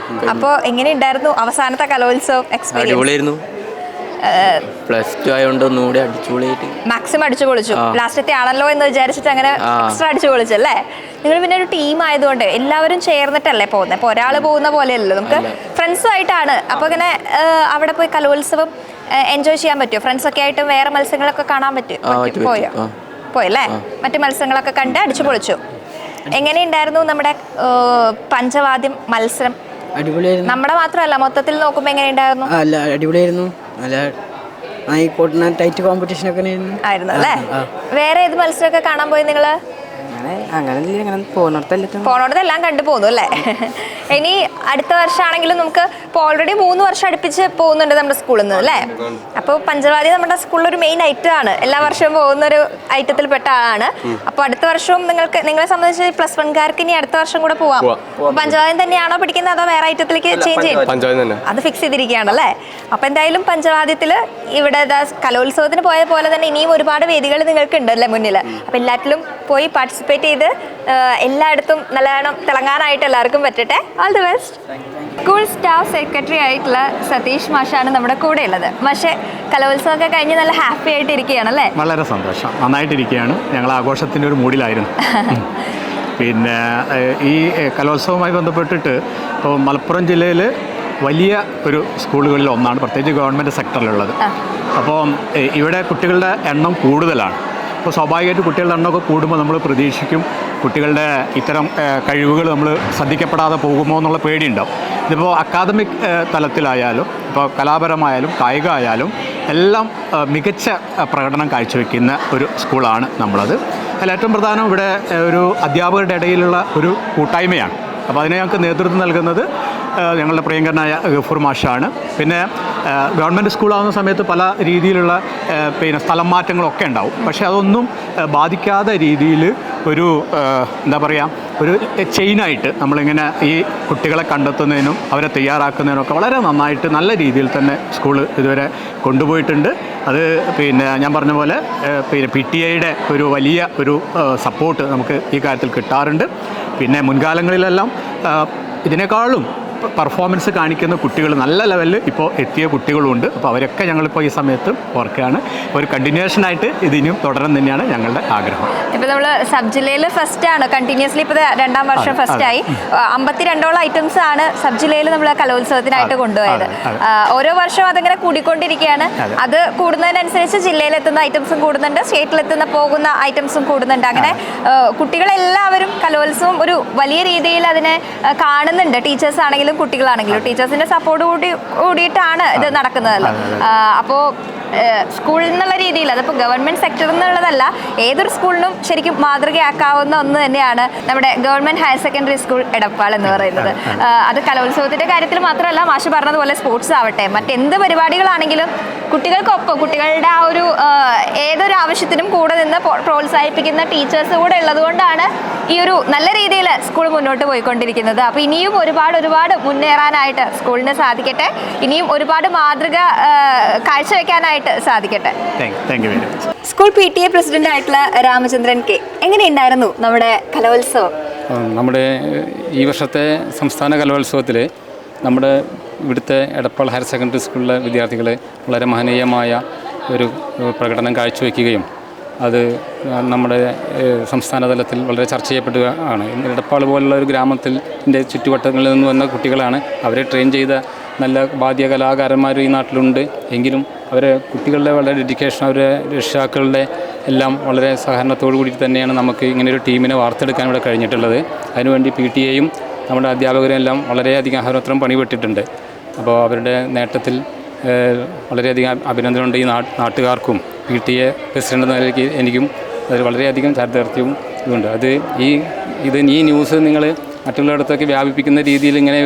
അപ്പോൾ എങ്ങനെയുണ്ടായിരുന്നു അവസാനത്തെ കലോത്സവം എക്സ്പീരിയൻസ്? +2 ആയതുകൊണ്ട് ഒന്നുകൂടി അടിച്ചുപൊളിയായിട്ട് മാക്സിമം അടിച്ചു പൊളിച്ചു. ലാസ്റ്റത്തെ ആണല്ലോ എന്ന് വിചാരിച്ചിട്ട് അങ്ങനെ എക്സ്ട്രാ അടിച്ചു പൊളിച്ചു അല്ലേ? നിങ്ങൾ പിന്നെ ഒരു ടീം ആയതുകൊണ്ട് എല്ലാവരും ചേർന്നിട്ടല്ലേ പോകുന്നത്. അപ്പോൾ ഒരാൾ പോകുന്ന പോലെയല്ലോ, നമുക്ക് ഫ്രണ്ട്സുമായിട്ടാണ്. അപ്പോൾ ഇങ്ങനെ അവിടെ പോയി കലോത്സവം എൻജോയ് ചെയ്യാൻ പറ്റുമോ? ഫ്രണ്ട്സൊക്കെ ആയിട്ട് വേറെ മത്സരങ്ങളൊക്കെ കാണാൻ പറ്റുമോ? പോയല്ലേ? മറ്റു മത്സരങ്ങളൊക്കെ കണ്ട് അടിച്ചു പൊളിച്ചു. എങ്ങനെയുണ്ടായിരുന്നു നമ്മുടെ പഞ്ചവാദ്യം മത്സരം? അടിപൊളിയായിരുന്നു. നമ്മുടെ മാത്രമല്ല, മൊത്തത്തിൽ നോക്കുമ്പോൾ എങ്ങനെയുണ്ടായിരുന്നു? അടിപൊളിയായിരുന്നു. നല്ല ടൈറ്റ് കോമ്പറ്റീഷൻ ഒക്കെ ആയിരുന്നു അല്ലേ? വേറെ ഏത് മത്സരമൊക്കെ കാണാൻ പോയി നിങ്ങള്? പോണോടത്തെല്ലാം കണ്ടു പോന്നു അല്ലേ? ഇനി അടുത്ത വർഷമാണെങ്കിലും നമുക്ക് ഇപ്പോൾ ഓൾറെഡി 3 വർഷം അടുപ്പിച്ച് പോകുന്നുണ്ട് നമ്മുടെ സ്കൂളിൽ നിന്ന് അല്ലേ? അപ്പോൾ പഞ്ചവാദ്യം നമ്മുടെ സ്കൂളിൽ ഒരു മെയിൻ ഐറ്റം ആണ്. എല്ലാ വർഷവും പോകുന്ന ഒരു ഐറ്റത്തിൽ പെട്ട ആളാണ്. അപ്പോൾ അടുത്ത വർഷവും നിങ്ങളെ സംബന്ധിച്ച് +1കാർക്ക് ഇനി അടുത്ത വർഷം കൂടെ പോവാം. പഞ്ചവാദ്യം തന്നെയാണോ പഠിക്കുന്നത്, അതോ വേറെ ഐറ്റത്തിലേക്ക് ചേഞ്ച് ചെയ്യും? അത് ഫിക്സ് ചെയ്തിരിക്കുകയാണല്ലേ? അപ്പോൾ എന്തായാലും പഞ്ചവാദ്യത്തിൽ ഇവിടെ കലോത്സവത്തിന് പോയ പോലെ തന്നെ ഇനിയും ഒരുപാട് വേദികൾ നിങ്ങൾക്ക് ഉണ്ടല്ലേ മുന്നിൽ. അപ്പോൾ എല്ലാറ്റിലും പോയി പാർട്ടിസിപ്പേറ്റ് ചെയ്ത് എല്ലായിടത്തും നല്ലവണ്ണം തിളങ്ങാനായിട്ട് എല്ലാവർക്കും പറ്റട്ടെ. All the best. School staff secretary ആയിട്ടുള്ള സതീഷ് മാഷാണ് നമ്മുടെ കൂടെ ഉള്ളത്. മാഷെ, കലോത്സവമൊക്കെ കഴിഞ്ഞ് നല്ല ഹാപ്പി ആയിട്ട് ഇരിക്കുകയാണല്ലേ? വളരെ സന്തോഷം, നന്നായിട്ടിരിക്കുകയാണ്. ഞങ്ങൾ ആഘോഷത്തിൻ്റെ ഒരു മൂഡിലായിരുന്നു. പിന്നെ ഈ കലോത്സവവുമായി ബന്ധപ്പെട്ടിട്ട് ഇപ്പോൾ മലപ്പുറം ജില്ലയിൽ വലിയ ഒരു സ്കൂളുകളിൽ ഒന്നാണ്, പ്രത്യേകിച്ച് ഗവൺമെൻറ് സെക്ടറിലുള്ളത്. അപ്പോൾ ഇവിടെ കുട്ടികളുടെ എണ്ണം കൂടുതലാണ്. അപ്പോൾ സ്വാഭാവികമായിട്ട് കുട്ടികളുടെ എണ്ണമൊക്കെ കൂടുമ്പോൾ നമ്മൾ പ്രതീക്ഷിക്കും കുട്ടികളുടെ ഇത്തരം കഴിവുകൾ നമ്മൾ ശ്രദ്ധിക്കപ്പെടാതെ പോകുമോ എന്നുള്ള പേടിയുണ്ടാവും. ഇതിപ്പോൾ അക്കാദമിക് തലത്തിലായാലും ഇപ്പോൾ കലാപരമായാലും കായികമായാലും എല്ലാം മികച്ച പ്രകടനം കാഴ്ചവെക്കുന്ന ഒരു സ്കൂളാണ് നമ്മളത്. അതിൽ ഏറ്റവും പ്രധാനം ഇവിടെ ഒരു അധ്യാപകരുടെ ഇടയിലുള്ള ഒരു കൂട്ടായ്മയാണ്. അപ്പോൾ അതിനെ ഞങ്ങൾക്ക് നേതൃത്വം നൽകുന്നത് ഞങ്ങളുടെ പ്രിയങ്കരനായ ഗഫൂർ മാഷാണ്. പിന്നെ ഗവൺമെൻറ് സ്കൂളാവുന്ന സമയത്ത് പല രീതിയിലുള്ള പിന്നെ സ്ഥലം മാറ്റങ്ങളൊക്കെ ഉണ്ടാവും. പക്ഷേ അതൊന്നും ബാധിക്കാത്ത രീതിയിൽ ഒരു എന്താ പറയുക ഒരു ചെയിനായിട്ട് നമ്മളിങ്ങനെ ഈ കുട്ടികളെ കണ്ടെത്തുന്നതിനും അവരെ തയ്യാറാക്കുന്നതിനും ഒക്കെ വളരെ നന്നായിട്ട് നല്ല രീതിയിൽ തന്നെ സ്കൂൾ ഇതുവരെ കൊണ്ടുപോയിട്ടുണ്ട്. അത് പിന്നെ ഞാൻ പറഞ്ഞ പോലെ പിന്നെ PTA ഒരു വലിയ ഒരു സപ്പോർട്ട് നമുക്ക് ഈ കാര്യത്തിൽ കിട്ടാറുണ്ട്. പിന്നെ മുൻകാലങ്ങളിലെല്ലാം ഇതിനേക്കാളും പെർഫോമൻസ് കാണിക്കുന്ന കുട്ടികൾ നല്ല ലെവലിൽ ഇപ്പോൾ എത്തിയ കുട്ടികളുമുണ്ട്. അപ്പോൾ അവരൊക്കെ ഞങ്ങളിപ്പോൾ ഈ സമയത്ത് ഓർക്കുകയാണ്. ഒരു കണ്ടിന്യൂഷനായിട്ട് ഇതിനും തുടരാൻ തന്നെയാണ് ഞങ്ങളുടെ ആഗ്രഹം. ഇപ്പോൾ നമ്മൾ സബ് ജില്ലയിൽ ഫസ്റ്റാണ് കണ്ടിന്യൂസ്ലി, ഇപ്പോൾ 2ാം വർഷം ഫസ്റ്റായി. 52ഓളം ഐറ്റംസ് ആണ് സബ് ജില്ലയിൽ നമ്മൾ കലോത്സവത്തിനായിട്ട് കൊണ്ടുപോയത്. ഓരോ വർഷവും അതിങ്ങനെ കൂടിക്കൊണ്ടിരിക്കുകയാണ്. അത് കൂടുന്നതിനനുസരിച്ച് ജില്ലയിലെത്തുന്ന ഐറ്റംസും കൂടുന്നുണ്ട്, സ്റ്റേറ്റിലെത്തുന്ന പോകുന്ന ഐറ്റംസും കൂടുന്നുണ്ട്. അങ്ങനെ കുട്ടികളെല്ലാവരും കലോത്സവം ഒരു വലിയ രീതിയിൽ അതിനെ കാണുന്നുണ്ട്. ടീച്ചേഴ്സ് ആണെങ്കിലും കുട്ടികളാണെങ്കിലും ടീച്ചേഴ്സിന്റെ സപ്പോർട്ട് കൂടിയിട്ടാണ് ഇത് നടക്കുന്നതല്ലോ. അപ്പോൾ സ്കൂളിൽ നിന്നുള്ള രീതിയിൽ, അതിപ്പോൾ ഗവൺമെൻറ് സെക്ടറിൽ നിന്നുള്ളതല്ല, ഏതൊരു സ്കൂളിനും ശരിക്കും മാതൃകയാക്കാവുന്ന ഒന്ന് തന്നെയാണ് നമ്മുടെ government higher secondary school Edappal എന്ന് പറയുന്നത്. അത് കലോത്സവത്തിൻ്റെ കാര്യത്തിൽ മാത്രമല്ല, മാഷ് പറഞ്ഞതുപോലെ സ്പോർട്സ് ആവട്ടെ, മറ്റെന്ത് പരിപാടികളാണെങ്കിലും കുട്ടികൾക്കൊപ്പം കുട്ടികളുടെ ആ ഒരു ഏതൊരു ആവശ്യത്തിനും കൂടെ നിന്ന് പ്രോത്സാഹിപ്പിക്കുന്ന ടീച്ചേഴ്സ് കൂടെ ഉള്ളതുകൊണ്ടാണ് ഈ ഒരു നല്ല രീതിയിൽ സ്കൂൾ മുന്നോട്ട് പോയിക്കൊണ്ടിരിക്കുന്നത്. അപ്പോൾ ഇനിയും ഒരുപാട് മുന്നേറാനായിട്ട് സ്കൂളിന് സാധിക്കട്ടെ. ഇനിയും ഒരുപാട് മാതൃക കാഴ്ചവെക്കാനായിട്ട് സാധിക്കട്ടെ. സ്കൂൾ PTA പ്രസിഡന്റ് ആയിട്ടുള്ള രാമചന്ദ്രൻ K, എങ്ങനെയുണ്ടായിരുന്നു നമ്മുടെ കലോത്സവം? നമ്മുടെ ഈ വർഷത്തെ സംസ്ഥാന കലോത്സവത്തിൽ നമ്മുടെ ഇവിടുത്തെ എടപ്പാൾ ഹയർ സെക്കൻഡറി സ്കൂളിലെ വിദ്യാർത്ഥികൾ വളരെ മഹനീയമായ ഒരു പ്രകടനം കാഴ്ചവെക്കുകയും അത് നമ്മുടെ സംസ്ഥാന തലത്തിൽ വളരെ ചർച്ച ചെയ്യപ്പെടുകയാണ്. എടപ്പാൾ പോലുള്ള ഒരു ഗ്രാമത്തിൻ്റെ ചുറ്റുവട്ടങ്ങളിൽ നിന്ന് വന്ന കുട്ടികളാണ്. അവരെ ട്രെയിൻ ചെയ്ത നല്ല വാദ്യ കലാകാരന്മാർ ഈ നാട്ടിലുണ്ട്. എങ്കിലും അവരെ കുട്ടികളുടെ വളരെ ഡെഡിക്കേഷൻ, അവരെ രക്ഷിതാക്കളുടെ എല്ലാം വളരെ സഹകരണത്തോടു കൂടി തന്നെയാണ് നമുക്ക് ഇങ്ങനെയൊരു ടീമിനെ വാർത്തെടുക്കാൻ ഇവിടെ കഴിഞ്ഞിട്ടുള്ളത്. അതിനുവേണ്ടി PTA നമ്മുടെ അധ്യാപകരും എല്ലാം വളരെയധികം അഹോരാത്രം പണിപെട്ടിട്ടുണ്ട്. അപ്പോൾ അവരുടെ നേട്ടത്തിൽ വളരെയധികം അഭിനന്ദനമുണ്ട് ഈ നാട്ടുകാർക്കും. PTA പ്രസിഡന്റ് എന്ന നിലയ്ക്ക് എനിക്കും അതിൽ വളരെയധികം ചാരിതാർത്ഥ്യവും ഇതുണ്ട്. അത് ഈ ന്യൂസ് നിങ്ങൾ മറ്റുള്ളയിടത്തൊക്കെ വ്യാപിപ്പിക്കുന്ന രീതിയിൽ ഇങ്ങനെ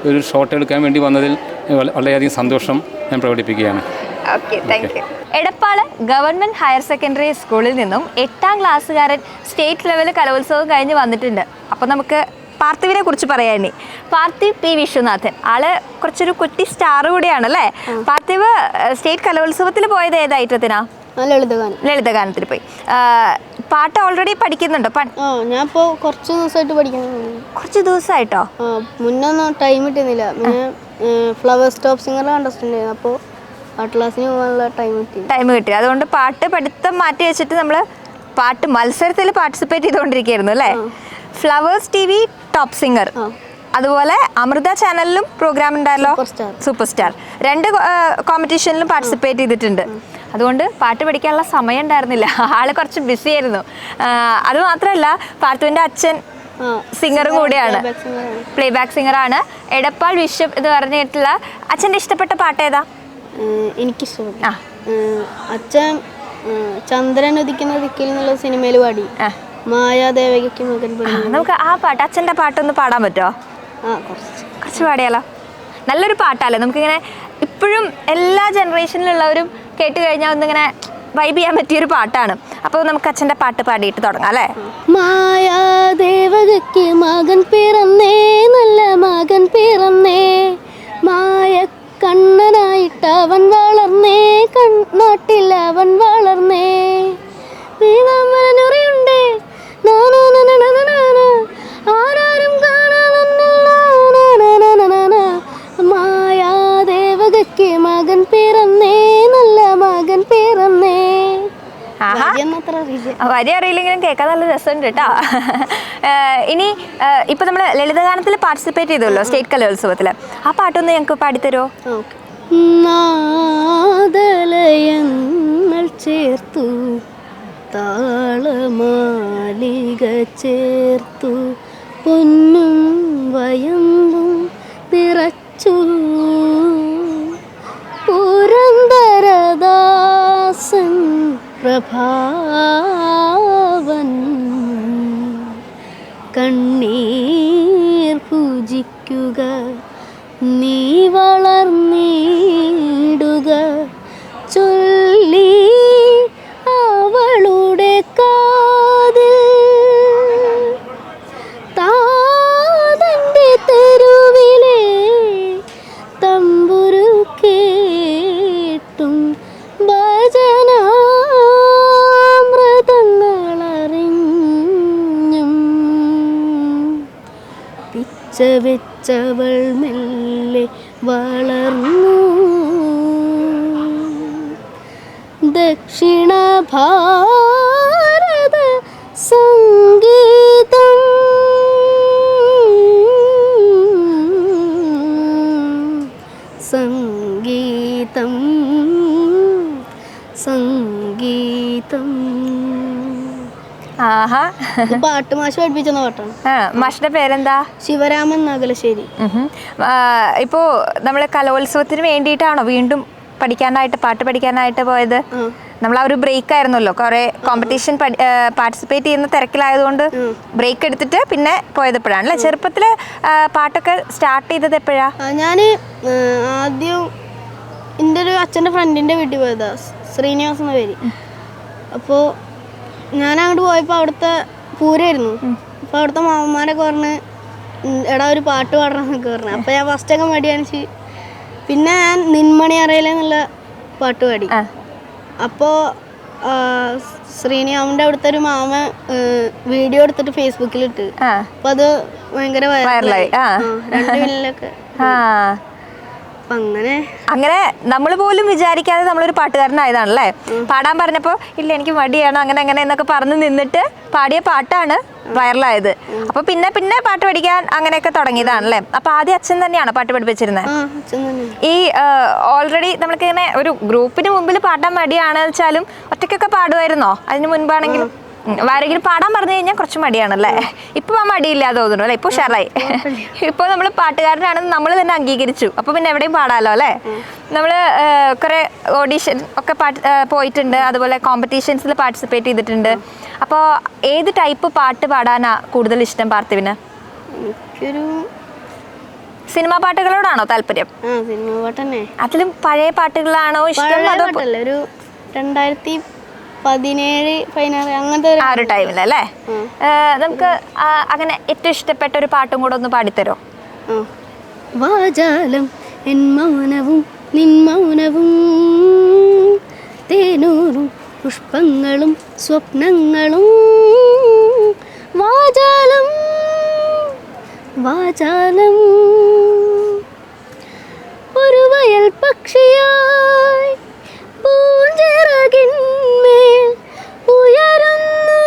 ഒരു ഷോട്ട് എടുക്കാൻ വേണ്ടി വന്നതിൽ വളരെയധികം സന്തോഷം ഞാൻ പ്രകടിപ്പിക്കുകയാണ്. Okay, thank you. Edappal government higher secondary സ്കൂളിൽ നിന്നും 8ാം ക്ലാസ്സുകാരൻ സ്റ്റേറ്റ് ലെവൽ കലോത്സവം കഴിഞ്ഞ് വന്നിട്ടുണ്ട്. അപ്പോൾ നമുക്ക് പാർത്ഥിവിനെ കുറിച്ച് പറയാനി. പാർത്ഥിവ് P. വിശ്വനാഥൻ, ആള് കുറച്ചൊരു കുട്ടി സ്റ്റാർ കൂടിയാണ് അല്ലേ? പാർത്ഥിവ് സ്റ്റേറ്റ് കലോത്സവത്തിൽ പോയത് ഏത് ഐറ്റത്തിനാ? ലളിതഗാനത്തിൽ പോയി. പാട്ട് ഓൾറെഡി പഠിക്കുന്നുണ്ടോ? ഞാൻ ഇപ്പോൾ കുറച്ച് ദിവസമായിട്ട് പഠിക്കുന്നു. കുറച്ച് ദിവസമായിട്ടോ? മുന്നൊന്നും ടൈം കിട്ടുന്നില്ല. പിന്നെ ഫ്ലവേഴ്സ് ടോപ്പ് സിംഗർ കണ്ടസ്റ്റ് ആയിരുന്നു. അപ്പോൾ പാട്ട് ക്ലാസ്സിന് പോകാനുള്ള ടൈം കിട്ടി. അതുകൊണ്ട് പാട്ട് പഠിത്തം മാറ്റി വെച്ചിട്ട് നമ്മൾ പാട്ട് മത്സരത്തിൽ പാർട്ടിസിപ്പേറ്റ് ചെയ്തുകൊണ്ടിരിക്കുകയായിരുന്നു അല്ലേ? ഫ്ലവേഴ്സ് TV ടോപ്പ് സിംഗർ, അതുപോലെ അമൃത ചാനലിലും പ്രോഗ്രാം ഉണ്ടായല്ലോ, സൂപ്പർ സ്റ്റാർ. 2 കോമ്പറ്റീഷനിലും പാർട്ടിസിപ്പേറ്റ് ചെയ്തിട്ടുണ്ട്. അതുകൊണ്ട് പാട്ട് പഠിക്കാനുള്ള സമയം ഉണ്ടായിരുന്നില്ല. ആള് കുറച്ച് ബിസി ആയിരുന്നു. അതുമാത്രമല്ല, പാർത്ഥുവിൻ്റെ അച്ഛൻ സിംഗറും കൂടിയാണ്, പ്ലേബാക്ക് സിംഗറാണ്. എടപ്പാൾ വിശ്വം എന്ന് പറഞ്ഞിട്ടുള്ള അച്ഛൻ്റെ ഇഷ്ടപ്പെട്ട പാട്ട് ഏതാ? എനിക്കിഷ്ടപ്പെട്ടു അച്ഛൻ ചന്ദ്രൻ ഉദിക്കുന്ന ദിക്കിൽ എന്നുള്ള സിനിമയിൽ പാടി മായാദേവയ്ക്ക് മകൻ. നമുക്ക് ആ പാട്ട്, അച്ഛൻ്റെ പാട്ടൊന്ന് പാടാൻ പറ്റുമോ? കുറച്ച് പാടിയാലോ? നല്ലൊരു പാട്ടല്ലേ, നമുക്കിങ്ങനെ ഇപ്പോഴും എല്ലാ ജനറേഷനിലുള്ളവരും കേട്ട് കഴിഞ്ഞാൽ ഒന്നിങ്ങനെ വൈബ് ചെയ്യാൻ പറ്റിയൊരു പാട്ടാണ്. അപ്പോൾ നമുക്ക് അച്ഛൻ്റെ പാട്ട് പാടിയിട്ട് തുടങ്ങാം അല്ലേ? മായാദേവകയ്ക്ക് മകൻ പിറന്നേ, നല്ല മകൻ പിറന്നേ, മായ കണ്ണനായിട്ട് അവൻ വളർന്നേ, നാട്ടിൽ അവൻ വളർന്നേ, വീണമനുറിയുണ്ടേ ആരാരും മായാദേവകയ്ക്ക് മകൻ പിറന്നേ, നല്ല മകൻ പിറന്നേ. വരി അറിയില്ലെങ്കിലും കേൾക്കാൻ നല്ല രസമുണ്ട് കേട്ടോ. ഇനി ഇപ്പൊ നമ്മള് ലളിതഗാനത്തിൽ പാർട്ടിസിപ്പേറ്റ് ചെയ്തല്ലോ സ്റ്റേറ്റ് കലോത്സവത്തിൽ. ആ പാട്ടൊന്ന് ഞങ്ങൾക്ക് പാടിത്തരുമോ? നാദലയങ്ങൾ ചേർത്തു, താളമാലിക ചേർത്തു, പൊന്നും വയമ്പും നിറച്ചു, പുരന്ദരദാസൻ പ്രഭാവൻ കണ്ണീർ പൂജിക്കുക, നീ വളർന്നിടുക, ചൊല്ലി അവളുടെ കാതിൽ പിച്ച വെച്ചവൾ മെല്ലെ വളർന്നു ദക്ഷിണ ഭാരത സംഗീതം സംഗീതം സംഗീതം. ആഹാ. പാട്ട് മാഷ് പഠിപ്പിച്ചെന്ന പാട്ടാണ്. മാഷിന്റെ പേരെന്താ? ശിവരാമൻ നാഗലശ്ശേരി. ഇപ്പോ നമ്മള് കലോത്സവത്തിന് വേണ്ടിയിട്ടാണോ വീണ്ടും പാട്ട് പഠിക്കാനായിട്ട് പോയത്? നമ്മൾ ആ ഒരു ബ്രേക്ക് ആയിരുന്നല്ലോ, കുറെ കോമ്പറ്റീഷൻ പാർട്ടിസിപ്പേറ്റ് ചെയ്യുന്ന തിരക്കിലായതുകൊണ്ട് ബ്രേക്ക് എടുത്തിട്ട് പിന്നെ പോയത് എപ്പോഴാണ് അല്ലേ? ചെറുപ്പത്തില് പാട്ടൊക്കെ സ്റ്റാർട്ട് ചെയ്തത് എപ്പോഴാ? ഞാൻ ആദ്യം എൻ്റെ ഒരു അച്ഛൻ്റെ ഫ്രണ്ടിൻ്റെ വീട്ടിൽ പോയതാ, ശ്രീനിവാസ് എന്ന പേര്. അപ്പോൾ ഞാൻ അങ്ങോട്ട് പോയപ്പോൾ അവിടുത്തെ പൂരമായിരുന്നു. അപ്പോൾ അവിടുത്തെ മാമന്മാരൊക്കെ പറഞ്ഞ് എടാ ഒരു പാട്ട് പാടണം എന്നൊക്കെ പറഞ്ഞു. അപ്പോൾ ഞാൻ ഫസ്റ്റൊക്കെ മടി കാണിച്ച് പിന്നെ ഞാൻ നിന്മണി അറിയില്ലെന്നുള്ള പാട്ട് പാടി. അപ്പോൾ ശ്രീനിവാമിൻ്റെ അവിടുത്തെ ഒരു മാമ വീഡിയോ എടുത്തിട്ട് ഫേസ്ബുക്കിലിട്ട്. അപ്പോൾ അത് ഭയങ്കര വൈറലായി 2 മില്യണിലൊക്കെ. അങ്ങനെ നമ്മൾ പോലും വിചാരിക്കാതെ നമ്മളൊരു പാട്ടുകാരനായതാണല്ലേ. പാടാൻ പറഞ്ഞപ്പോൾ ഇല്ല എനിക്ക് മടിയാണ് അങ്ങനെ എന്നൊക്കെ പറഞ്ഞു നിന്നിട്ട് പാടിയ പാട്ടാണ് വൈറലായത്. അപ്പൊ പിന്നെ പാട്ട് പഠിക്കാൻ അങ്ങനെയൊക്കെ തുടങ്ങിയതാണല്ലേ. അപ്പൊ ആദ്യം അച്ഛൻ തന്നെയാണോ പാട്ട് പഠിപ്പിച്ചിരുന്നത്? ഈ ഓൾറെഡി നമ്മൾക്ക് ഇങ്ങനെ ഒരു ഗ്രൂപ്പിന് മുമ്പിൽ പാടാൻ മടിയാണ് വെച്ചാലും ഒറ്റയ്ക്കൊക്കെ പാടുമായിരുന്നോ അതിന് മുൻപാണെങ്കിലും? ആരെങ്കിലും പാടാൻ പറഞ്ഞു കഴിഞ്ഞാൽ കുറച്ച് മടിയാണല്ലേ. ഇപ്പൊ ആ മടിയില്ലാതെ തോന്നുന്നു അല്ലേ? ഇപ്പൊ ഉഷാറായി. ഇപ്പൊ നമ്മൾ പാട്ടുകാരനാണെന്ന് നമ്മൾ തന്നെ അംഗീകരിച്ചു. അപ്പൊ പിന്നെ എവിടെയും പാടാലോ അല്ലേ? നമ്മള് കുറെ ഓഡീഷൻ ഒക്കെ പോയിട്ടുണ്ട്, അതുപോലെ കോമ്പറ്റീഷൻസിൽ പാർട്ടിസിപ്പേറ്റ് ചെയ്തിട്ടുണ്ട്. അപ്പോൾ ഏത് ടൈപ്പ് പാട്ട് പാടാനാ കൂടുതൽ ഇഷ്ടം പാർത്ഥിവിന്? സിനിമാ പാട്ടുകളോടാണോ താല്പര്യം? അതിലും പഴയ പാട്ടുകളാണോ ഇഷ്ടം? ഒരു 2017-16 അങ്ങനത്തെ ആ ഒരു ടൈമിലല്ലേ? നമുക്ക് അങ്ങനെ ഏറ്റവും ഇഷ്ടപ്പെട്ട ഒരു പാട്ടും കൂടെ ഒന്ന് പാടിത്തരോ? വാചാലം എൻ മൗനവും നിൻ മൗനവും തേനൂറും പുഷ്പങ്ങളും സ്വപ്നങ്ങളും വാചാലം വാചാലം ഒരു വയൽ പക്ഷിയായി പൂഞ്ചിറകിന്മേൽ ഉയരുന്നു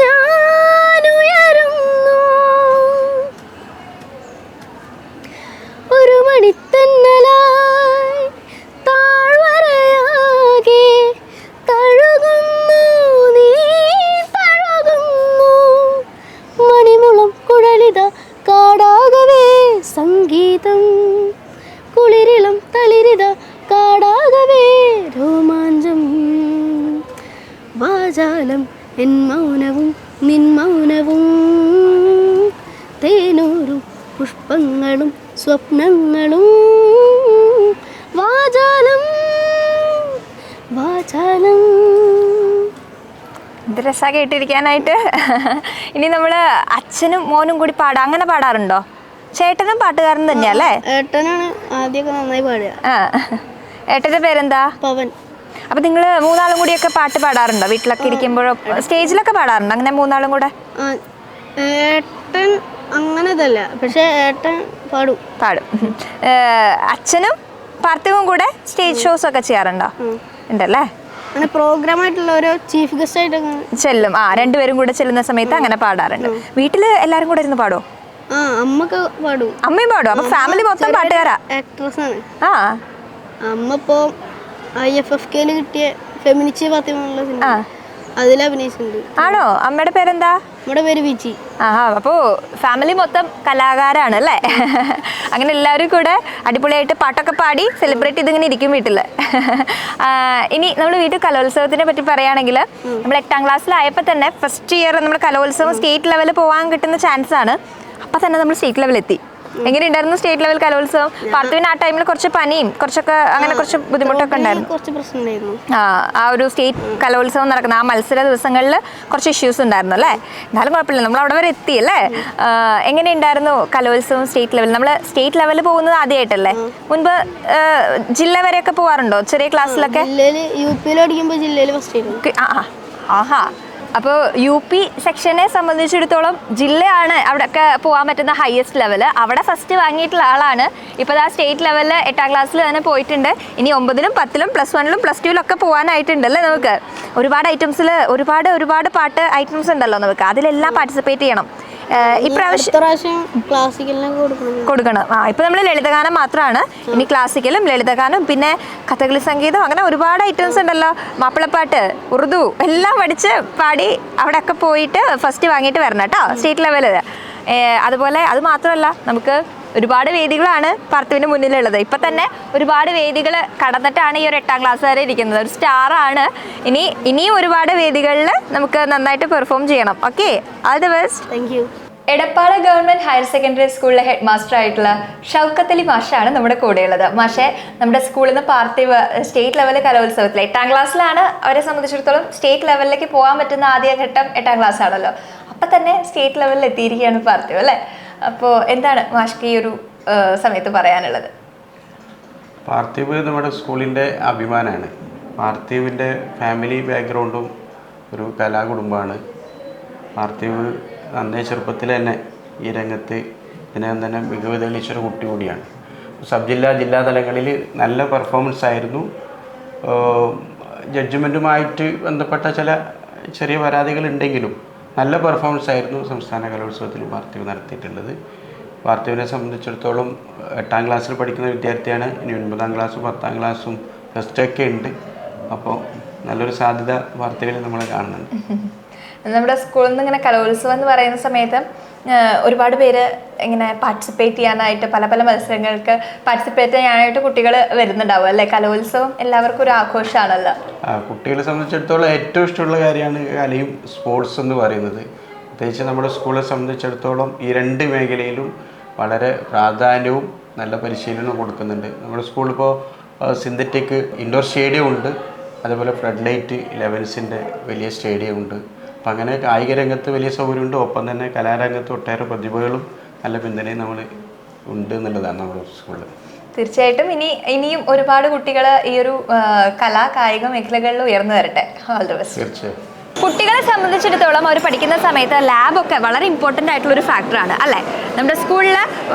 ഞാൻ ഉയരുന്നു ഒരു മണിത്തന്നലായി താഴ്വരയാകെ തഴുകുന്നു നീ തഴുകുന്നു മണിമുളം കുഴലിത കാടാകവേ സംഗീതം കുളിരിളം തളിരിത കാടാകവേ രോമാഞ്ചം വാചാലം എൻ മൗനവും നിൻ മൗനവും തേനൂറും പുഷ്പങ്ങളും സ്വപ്നങ്ങളും വാചാലം വാചാലം. ഇത് രസാ കേട്ടിരിക്കാനായിട്ട്. ഇനി നമ്മള് അച്ഛനും മോനും കൂടി അങ്ങനെ പാടാറുണ്ടോ? ചേട്ടനും പാട്ടുകാരൻ തന്നെയല്ലേ? ഏട്ടനാണ് ആദ്യമൊക്കെ നന്നായി പാടുക. ഏട്ടന്റെ പേരെന്താ? പവൻ. അപ്പൊ നിങ്ങള് മൂന്നാളും കൂടിയൊക്കെ പാട്ട് പാടാറുണ്ടോ? വീട്ടിലൊക്കെ ഇരിക്കുമ്പോഴോ സ്റ്റേജിലൊക്കെ പാടാറുണ്ടോ അങ്ങനെ മൂന്നാളും കൂടെ? ഏട്ടൻ അങ്ങനെ ഇതല്ല, പക്ഷെ ഏട്ടൻ പാടും. അച്ഛനും പാർത്ഥിവും കൂടെ സ്റ്റേജ് ഷോസ് ഒക്കെ ചെയ്യാറുണ്ടോ? ഉണ്ടല്ലേ. അങ്ങനെ പ്രോഗ്രാമായിട്ടുള്ള ഓരോ ചീഫ് ഗസ്റ്റ് ആയിട്ടൊക്കെ ചെല്ലും. രണ്ടുപേരും കൂടെ ചെല്ലുന്ന സമയത്ത് അങ്ങനെ പാടാറുണ്ട്. വീട്ടില് എല്ലാരും കൂടെ ഇരുന്ന് പാടോ? അമ്മക്ക് പാടും. അമ്മയും പാടും. അപ്പൊ ഫാമിലി മൊത്തം പാട്ടുകാരാ? ആക്ട്രസ് ആണ്. അമ്മ ഇപ്പോ IFFK കിട്ടിയ ഫെമിനിച്ചി ഫാത്തിമ എന്നുള്ള സിനിമ അതിൽ അഭിനയിച്ചിട്ടുണ്ട്. ആണോ? അമ്മയുടെ പേരെന്താ? നമ്മുടെ പേര് വിജി. അപ്പോ ഫാമിലി മൊത്തം കലാകാരാണ് അല്ലേ? അങ്ങനെ എല്ലാവരും കൂടെ അടിപൊളിയായിട്ട് പാട്ടൊക്കെ പാടി സെലിബ്രേറ്റ് ചെയ്തിങ്ങനെ ഇരിക്കും വീട്ടില്. ഇനി നമ്മൾ വീട്ടിൽ കലോത്സവത്തിനെ പറ്റി പറയുകയാണെങ്കിൽ നമ്മൾ 8ാം ക്ലാസ്സിലായപ്പോൾ തന്നെ ഫസ്റ്റ് ഇയർ നമ്മൾ കലോത്സവം സ്റ്റേറ്റ് ലെവലിൽ പോകാൻ കിട്ടുന്ന ചാൻസ് ആണ്. അപ്പം തന്നെ നമ്മൾ സ്റ്റേറ്റ് ലെവലെത്തി. എങ്ങനെയുണ്ടായിരുന്നു സ്റ്റേറ്റ് ലെവൽ കലോത്സവം? പാർത്ഥിവിന് ആ ടൈമിൽ കുറച്ച് പനിയും കുറച്ചൊക്കെ അങ്ങനെ കുറച്ച് ബുദ്ധിമുട്ടൊക്കെ ഉണ്ടായിരുന്നു. ആ ഒരു സ്റ്റേറ്റ് കലോത്സവം നടക്കുന്ന ആ മത്സര ദിവസങ്ങളിൽ കുറച്ച് ഇഷ്യൂസ് ഉണ്ടായിരുന്നു അല്ലേ? എന്നാലും കുഴപ്പമില്ല, നമ്മൾ അവിടെ വരെ എത്തിയല്ലേ. എങ്ങനെയുണ്ടായിരുന്നു കലോത്സവം സ്റ്റേറ്റ് ലെവൽ? നമ്മൾ സ്റ്റേറ്റ് ലെവലിൽ പോകുന്നത് ആദ്യമായിട്ടല്ലേ? മുൻപ് ജില്ല വരെയൊക്കെ പോകാറുണ്ടോ ചെറിയ ക്ലാസ്സിലൊക്കെ? UP-യിൽ പഠിക്കുമ്പോൾ ജില്ലയിൽ ഫസ്റ്റ്. ആഹാ, അപ്പോൾ UP സെക്ഷനെ സംബന്ധിച്ചിടത്തോളം ജില്ലയാണ് അവിടെയൊക്കെ പോകാൻ പറ്റുന്ന ഹയസ്റ്റ് ലെവൽ. അവിടെ ഫസ്റ്റ് വാങ്ങിയിട്ടുള്ള ആളാണ്. ഇപ്പോൾ ആ സ്റ്റേറ്റ് ലെവലിൽ 8ാം ക്ലാസ്സിൽ തന്നെ പോയിട്ടുണ്ട്. ഇനി 9ലും 10ലും +1ലും +2ലൊക്കെ പോകാനായിട്ടുണ്ടല്ലേ. നമുക്ക് ഒരുപാട് ഐറ്റംസിൽ ഒരുപാട് പാട്ട് ഐറ്റംസ് ഉണ്ടല്ലോ. നമുക്ക് അതിലെല്ലാം പാർട്ടിസിപ്പേറ്റ് ചെയ്യണം. ഇപ്രാവശ്യം കൊടുക്കണം. ഇപ്പൊ നമ്മൾ ലളിതഗാനം മാത്രമാണ്. ഇനി ക്ലാസിക്കലും ലളിതഗാനം പിന്നെ കഥകളി സംഗീതം അങ്ങനെ ഒരുപാട് ഐറ്റംസ് ഉണ്ടല്ലോ. മാപ്പിളപ്പാട്ട്, ഉറുദു എല്ലാം പഠിച്ച് പാടി അവിടെയൊക്കെ പോയിട്ട് ഫസ്റ്റ് വാങ്ങിയിട്ട് വരണം കേട്ടോ സ്റ്റേറ്റ് ലെവലിൽ. അതുപോലെ അത് മാത്രമല്ല, നമുക്ക് ഒരുപാട് വേദികളാണ് പാർത്ഥിവിന് മുന്നിലുള്ളത്. ഇപ്പം തന്നെ ഒരുപാട് വേദികൾ കടന്നിട്ടാണ് ഈ ഒരു 8ാം ക്ലാസ് വരെ ഇരിക്കുന്നത്. ഒരു സ്റ്റാറാണ്. ഇനിയും ഒരുപാട് വേദികളിൽ നമുക്ക് നന്നായിട്ട് പെർഫോം ചെയ്യണം. Okay, all the best. Thank you. Edappal government higher secondary സ്കൂളിലെ ഹെഡ് മാസ്റ്റർ ആയിട്ടുള്ള ഷൗക്കത്ത് അലി മാഷാണ് നമ്മുടെ കൂടെയുള്ളത്. മാഷെ, നമ്മുടെ സ്കൂളിൽ നിന്ന് പാർത്ഥിവ് സ്റ്റേറ്റ് ലെവൽ കലോത്സവത്തിൽ 8ാം ക്ലാസ്സിലാണ് അവരെ സംബന്ധിച്ചിടത്തോളം സ്റ്റേറ്റ് ലെവലിലേക്ക് പോകാൻ പറ്റുന്ന ആദ്യ ഘട്ടം 8ാം ക്ലാസ് ആണല്ലോ. അപ്പം തന്നെ സ്റ്റേറ്റ് ലെവലിൽ എത്തിയിരിക്കുകയാണ് പാർത്ഥിവ് അല്ലേ. അപ്പോൾ എന്താണ് മാഷ്ക്ക് ഈ ഒരു സമയത്ത് പറയാനുള്ളത്? പാർത്ഥിവ് നമ്മുടെ സ്കൂളിൻ്റെ അഭിമാനമാണ്. പാർത്ഥിവിൻ്റെ ഫാമിലി ബാക്ക്ഗ്രൗണ്ടും ഒരു കലാകുടുംബമാണ്. പാർത്ഥിവ് നന്നേ ചെറുപ്പത്തിൽ തന്നെ ഈ രംഗത്ത് ഇതിനകം തന്നെ മികവ് തെളിയിച്ചൊരു കുട്ടി കൂടിയാണ്. ജില്ലാ തലങ്ങളിൽ നല്ല പെർഫോമൻസ് ആയിരുന്നു. ജഡ്ജ്മെൻറ്റുമായിട്ട് ബന്ധപ്പെട്ട ചില ചെറിയ പരാതികളുണ്ടെങ്കിലും നല്ല പെർഫോമൻസ് ആയിരുന്നു സംസ്ഥാന കലോത്സവത്തിൽ പാർത്ഥിവ് നടത്തിയിട്ടുള്ളത്. പാർത്ഥിവിനെ സംബന്ധിച്ചിടത്തോളം 8ാം ക്ലാസ്സിൽ പഠിക്കുന്ന വിദ്യാർത്ഥിയാണ്. ഇനി 9ാം ക്ലാസ്സും 10ാം ക്ലാസ്സും ടെസ്റ്റൊക്കെ ഉണ്ട്. അപ്പോൾ നല്ലൊരു സാധ്യത പാർത്ഥിവിൽ നമ്മൾ കാണുന്നുണ്ട്. നമ്മുടെ സ്കൂളിൽ നിന്ന് ഇങ്ങനെ കലോത്സവം എന്ന് പറയുന്ന സമയത്ത് ഒരുപാട് പേര് ഇങ്ങനെ പാർട്ടിസിപ്പേറ്റ് ചെയ്യാനായിട്ട് പല മത്സരങ്ങൾക്ക് പാർട്ടിസിപ്പേറ്റ് ചെയ്യാനായിട്ട് കുട്ടികൾ വരുന്നുണ്ടാവും അല്ലേ. കലോത്സവം എല്ലാവർക്കും ഒരു ആഘോഷമാണല്ലോ. കുട്ടികളെ സംബന്ധിച്ചിടത്തോളം ഏറ്റവും ഇഷ്ടമുള്ള കാര്യമാണ് കലയും സ്പോർട്സ് എന്ന് പറയുന്നത്. പ്രത്യേകിച്ച് നമ്മുടെ സ്കൂളെ സംബന്ധിച്ചിടത്തോളം ഈ 2 മേഖലയിലും വളരെ പ്രാധാന്യവും നല്ല പരിശീലനവും കൊടുക്കുന്നുണ്ട്. നമ്മുടെ സ്കൂളിപ്പോൾ സിന്തറ്റിക് ഇൻഡോർ സ്റ്റേഡിയം ഉണ്ട്. അതുപോലെ ഫ്ലഡ് ലൈറ്റ് 11സിൻ്റെ വലിയ സ്റ്റേഡിയം ഉണ്ട്. അപ്പം അങ്ങനെ കായിക രംഗത്ത് വലിയ സൗകര്യമുണ്ട്. ഒപ്പം തന്നെ കലാരംഗത്ത് ഒട്ടേറെ പ്രതിഭകളും നല്ല പിന്തുണയും നമ്മൾ ഉണ്ട് എന്നുള്ളതാണ് നമ്മുടെ സ്കൂളിൽ. തീർച്ചയായിട്ടും ഇനിയും ഒരുപാട് കുട്ടികൾ ഈ ഒരു കായിക മേഖലകളിൽ ഉയർന്നു വരട്ടെ. All the best. തീർച്ചയായും. കുട്ടികളെ സംബന്ധിച്ചിടത്തോളം അവർ പഠിക്കുന്ന സമയത്ത് ലാബൊക്കെ വളരെ ഇമ്പോർട്ടൻ്റ് ആയിട്ടുള്ളൊരു ഫാക്ടറാണ് അല്ലേ. നമ്മുടെ സ്കൂളിൽ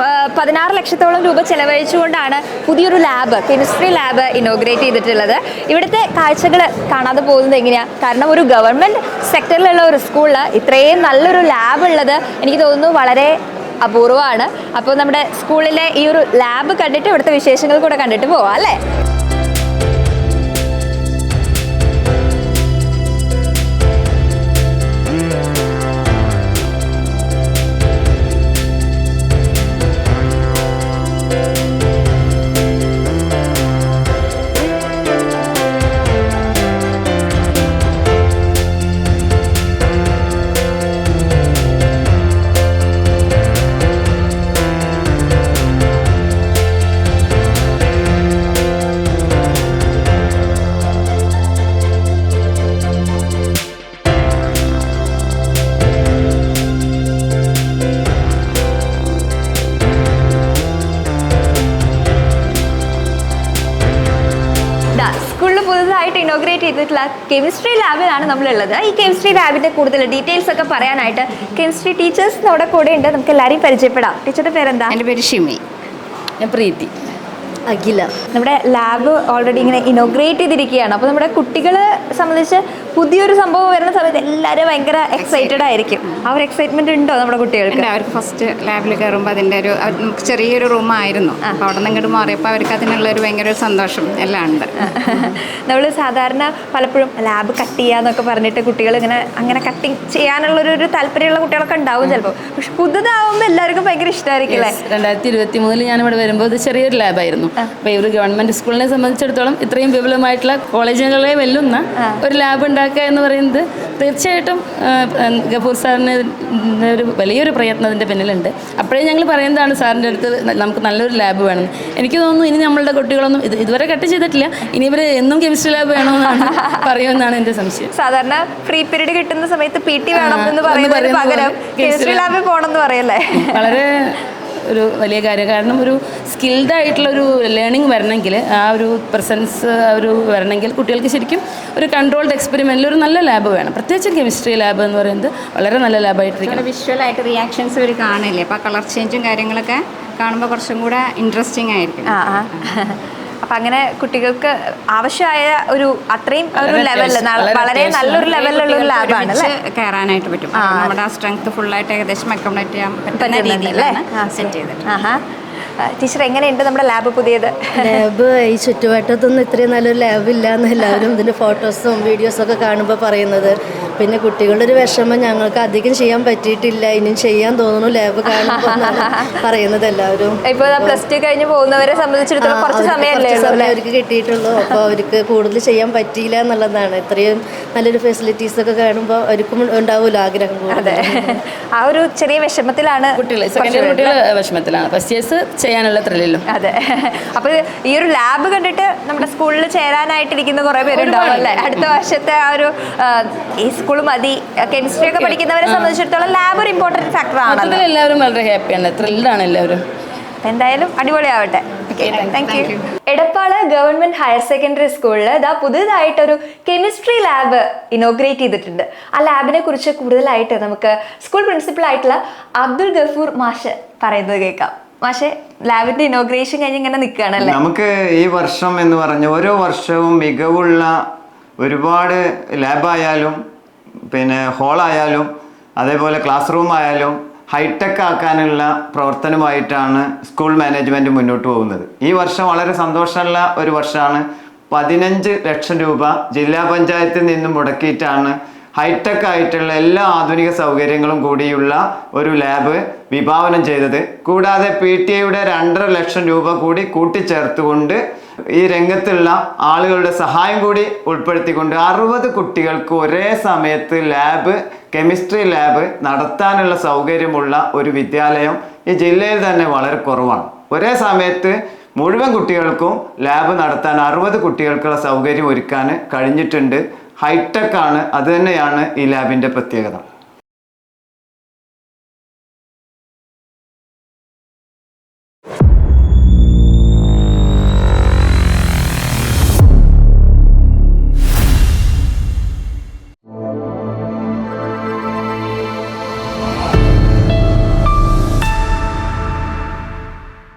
16 ലക്ഷത്തോളം രൂപ ചെലവഴിച്ചുകൊണ്ടാണ് പുതിയൊരു ലാബ്, കെമിസ്ട്രി ലാബ് ഇനോഗ്രേറ്റ് ചെയ്തിട്ടുള്ളത്. ഇവിടുത്തെ കാഴ്ചകൾ കാണാതെ പോകുന്നത് എങ്ങനെയാണ്? കാരണം ഒരു ഗവൺമെൻറ് സെക്ടറിലുള്ള ഒരു സ്കൂളിൽ ഇത്രയും നല്ലൊരു ലാബ് ഉള്ളത് എനിക്ക് തോന്നുന്നു വളരെ അപൂർവമാണ്. അപ്പോൾ നമ്മുടെ സ്കൂളിലെ ഈ ഒരു ലാബ് കണ്ടിട്ട് ഇവിടുത്തെ വിശേഷങ്ങൾ കൂടെ കണ്ടിട്ട് പോവാം അല്ലേ. ഇനോഗ്രേറ്റ് ചെയ്തിട്ടുള്ള കെമിസ്ട്രി ലാബിലാണ് നമ്മളുള്ളത്. ഈ കെമിസ്ട്രി ലാബിൻ്റെ കൂടുതൽ ഡീറ്റെയിൽസ് ഒക്കെ പറയാനായിട്ട് കെമിസ്ട്രി ടീച്ചേഴ്സ് നമ്മുടെ കൂടെ ഉണ്ട്. നമുക്ക് എല്ലാവരെയും പരിചയപ്പെടാം. ടീച്ചറുടെ പേരെന്താ? എൻ്റെ പേര് ഷിമി. ഞാൻ പ്രീതി. അഖില. നമ്മുടെ ലാബ് ഓൾറെഡി ഇങ്ങനെ ഇനോഗ്രേറ്റ് ചെയ്തിരിക്കുകയാണ്. അപ്പോൾ നമ്മുടെ കുട്ടികളെ സംബന്ധിച്ച് പുതിയൊരു സംഭവം വരുന്ന സമയത്ത് എല്ലാവരും ഭയങ്കര എക്സൈറ്റഡ് ആയിരിക്കും. ആ ഒരു എക്സൈറ്റ്മെന്റ് ഉണ്ടോ നമ്മുടെ കുട്ടികൾക്ക്? അവർക്ക് ഫസ്റ്റ് ലാബിൽ കയറുമ്പോൾ അതിൻ്റെ ഒരു നമുക്ക് ചെറിയൊരു റൂമായിരുന്നു. അപ്പോൾ അവിടെ നിന്ന് ഇങ്ങോട്ട് മാറിയപ്പോൾ അവർക്ക് അതിനുള്ള ഒരു ഭയങ്കര ഒരു സന്തോഷം എല്ലാം ഉണ്ട്. നമ്മൾ സാധാരണ പലപ്പോഴും ലാബ് കട്ട് ചെയ്യാന്നൊക്കെ പറഞ്ഞിട്ട് കുട്ടികൾ ഇങ്ങനെ അങ്ങനെ കട്ടിങ് ചെയ്യാനുള്ളൊരു താല്പര്യമുള്ള കുട്ടികളൊക്കെ ഉണ്ടാവും ചിലപ്പോൾ. പക്ഷെ പുതുതാവുമ്പോൾ എല്ലാവർക്കും ഭയങ്കര ഇഷ്ടമായിരിക്കും അല്ലേ. 2023 ഞാനിവിടെ വരുമ്പോൾ ഇത് ചെറിയൊരു ലാബായിരുന്നു. അപ്പോൾ ഈ ഒരു ഗവൺമെൻറ് സ്കൂളിനെ സംബന്ധിച്ചിടത്തോളം ഇത്രയും വിപുലമായിട്ടുള്ള കോളേജുകളെ വെല്ലുന്ന ഒരു ലാബ് ഉണ്ടാക്കുക എന്ന് പറയുന്നത് തീർച്ചയായിട്ടും ഗഫൂർ സാറിന് ഒരു വലിയൊരു പ്രയത്നത്തിൻ്റെ പിന്നിലുണ്ട്. അപ്പോഴേ ഞങ്ങൾ പറയുന്നതാണ് സാറിൻ്റെ അടുത്ത് നമുക്ക് നല്ലൊരു ലാബ് വേണം. എനിക്ക് തോന്നുന്നു ഇനി നമ്മളുടെ കുട്ടികളൊന്നും ഇതുവരെ കട്ട് ചെയ്തിട്ടില്ല. ഇനി ഇവർ എന്നും കെമിസ്ട്രി ലാബ് വേണമെന്നാണ് പറയുമെന്നാണ് എൻ്റെ സംശയം. സാധാരണ ഫ്രീ പീരീഡ് കിട്ടുന്ന സമയത്ത് PT വേണം എന്ന് പറയുന്നതിന് പകരം കെമിസ്ട്രി ലാബിൽ പോകണം എന്ന് പറയല്ലേ. വളരെ ഒരു വലിയ കാര്യം. കാരണം ഒരു സ്കിൽഡ് ആയിട്ടുള്ള ഒരു ലേണിംഗ് വരണമെങ്കിൽ, ആ ഒരു പ്രസൻസ് ഒരു വരണമെങ്കിൽ കുട്ടികൾക്ക് ശരിക്കും ഒരു കൺട്രോൾഡ് എക്സ്പെരിമെൻറ്റിൽ ഒരു നല്ല ലാബ് വേണം. പ്രത്യേകിച്ച് കെമിസ്ട്രി ലാബ് എന്ന് പറയുന്നത് വളരെ നല്ല ലാബായിട്ടിരിക്കണം. വിഷ്വലായിട്ട് റിയാക്ഷൻസ് ഒരു കാണില്ലേ, അപ്പോൾ കളർ ചേഞ്ചും കാര്യങ്ങളൊക്കെ കാണുമ്പോൾ കുറച്ചും കൂടെ ഇൻട്രസ്റ്റിംഗ് ആയിരിക്കും. അപ്പം അങ്ങനെ കുട്ടികൾക്ക് ആവശ്യമായ ഒരു അത്രയും ഒരു ലെവലിൽ വളരെ നല്ലൊരു ലെവലിലുള്ള ഒരു ലാബാണ് കയറാനായിട്ട് പറ്റും. നമ്മുടെ ആ സ്ട്രെങ്ത് ഫുള്ളായിട്ട് ഏകദേശം അക്കോമഡേറ്റ് ചെയ്യാൻ പറ്റുന്ന രീതിയിലാണ് സെറ്റ് ചെയ്തിട്ട്. ടീച്ചർ, എങ്ങനെയുണ്ട് നമ്മുടെ ലാബ് പുതിയത്? ലാബ് ഈ ചുറ്റുവട്ടത്തൊന്നും ഇത്രയും നല്ലൊരു ലാബ് ഇല്ല എന്ന് എല്ലാവരും ഇതിൻ്റെ ഫോട്ടോസും വീഡിയോസൊക്കെ കാണുമ്പോൾ പറയുന്നത്. പിന്നെ കുട്ടികളുടെ ഒരു വിഷമം, ഞങ്ങൾക്ക് അധികം ചെയ്യാൻ പറ്റിയിട്ടില്ല, ഇനിയും ചെയ്യാൻ തോന്നുന്നു ലാബ് കാണുമ്പോൾ പറയുന്നത് എല്ലാവരും. ഇപ്പോൾ +2 കഴിഞ്ഞ് പോകുന്നവരെ സംബന്ധിച്ചിടത്തോളം കുറച്ച് സമയമല്ലേ അവർക്ക് കിട്ടിയിട്ടുള്ളൂ. അപ്പോൾ അവർക്ക് കൂടുതൽ ചെയ്യാൻ പറ്റിയില്ല എന്നുള്ളതാണ്. ഇത്രയും നല്ലൊരു ഫെസിലിറ്റീസൊക്കെ കാണുമ്പോൾ അവർക്കും ഉണ്ടാവുമല്ലോ ആഗ്രഹം. അതെ, ആ ഒരു ചെറിയ വിഷമത്തിലാണ് കുട്ടികൾ വിഷമത്തിലാണ് ഫസ്റ്റ് ഇയേഴ്സ് ചെയ്യാനുള്ള ത്രില്ലിലും. അതെ, അപ്പോൾ ഈ ഒരു ലാബ് കണ്ടിട്ട് നമ്മുടെ സ്കൂളിൽ ചേരാനായിട്ടിരിക്കുന്ന കുറേ പേരുണ്ടാവും അല്ലേ? അടുത്ത വർഷത്തെ ആ ഒരു ഈ സ്കൂൾ മതി, കെമിസ്ട്രി ഒക്കെ പഠിക്കുന്നവരെ സംബന്ധിച്ചിടത്തോളം ലാബ് ഒരു ഇമ്പോർട്ടൻറ്റ് ഫാക്ടർ ആണ്. എല്ലാവരും വളരെ ഹാപ്പിയാണ്, ത്രില്ലാണ് എല്ലാവരും. എന്തായാലും അടിപൊളിയാവട്ടെ. Thank you. Edappal government higher secondary സ്കൂളിൽ ഇതാ പുതുതായിട്ടൊരു കെമിസ്ട്രി ലാബ് ഇനോഗ്രേറ്റ് ചെയ്തിട്ടുണ്ട്. ആ ലാബിനെ കുറിച്ച് കൂടുതലായിട്ട് നമുക്ക് സ്കൂൾ പ്രിൻസിപ്പൽ ആയിട്ടുള്ള അബ്ദുൽ ഗഫൂർ മാഷ് പറയുന്നത് കേൾക്കാം. മാഷെ, ലാബിന്റെ ഇനോഗ്രേഷൻ കഴിഞ്ഞ് ഇങ്ങനെ നിൽക്കുകയാണല്ലേ? നമുക്ക് ഈ വർഷം എന്ന് പറഞ്ഞ ഓരോ വർഷവും മികവുള്ള ഒരുപാട് ലാബായാലും പിന്നെ ഹോളായാലും അതേപോലെ ക്ലാസ് റൂം ആയാലും ഹൈടെക് ആക്കാനുള്ള പ്രവർത്തനമായിട്ടാണ് സ്കൂൾ മാനേജ്മെൻറ്റ് മുന്നോട്ട് പോകുന്നത്. ഈ വർഷം വളരെ സന്തോഷമുള്ള ഒരു വർഷമാണ്. 15 ലക്ഷം രൂപ ജില്ലാ പഞ്ചായത്തിൽ നിന്നും മുടക്കിയിട്ടാണ് ഹൈടെക് ആയിട്ടുള്ള എല്ലാ ആധുനിക സൗകര്യങ്ങളും കൂടിയുള്ള ഒരു ലാബ് വിഭാവനം ചെയ്തത്. കൂടാതെ PTA-യുടെ 2.5 ലക്ഷം രൂപ കൂടി കൂട്ടിച്ചേർത്തുകൊണ്ട് ഈ രംഗത്തുള്ള ആളുകളുടെ സഹായം കൂടി ഉൾപ്പെടുത്തിക്കൊണ്ട് 60 കുട്ടികൾക്ക് ഒരേ സമയത്ത് കെമിസ്ട്രി ലാബ് നടത്താനുള്ള സൗകര്യമുള്ള ഒരു വിദ്യാലയം ഈ ജില്ലയിൽ തന്നെ വളരെ കുറവാണ്. ഒരേ സമയത്ത് മുഴുവൻ കുട്ടികൾക്കും ലാബ് നടത്താൻ 60 കുട്ടികൾക്കുള്ള സൗകര്യം ഒരുക്കാൻ കഴിഞ്ഞിട്ടുണ്ട്. ഹൈടെക് ആണ്, അത് തന്നെയാണ് ഈ ലാബിൻ്റെ പ്രത്യേകത.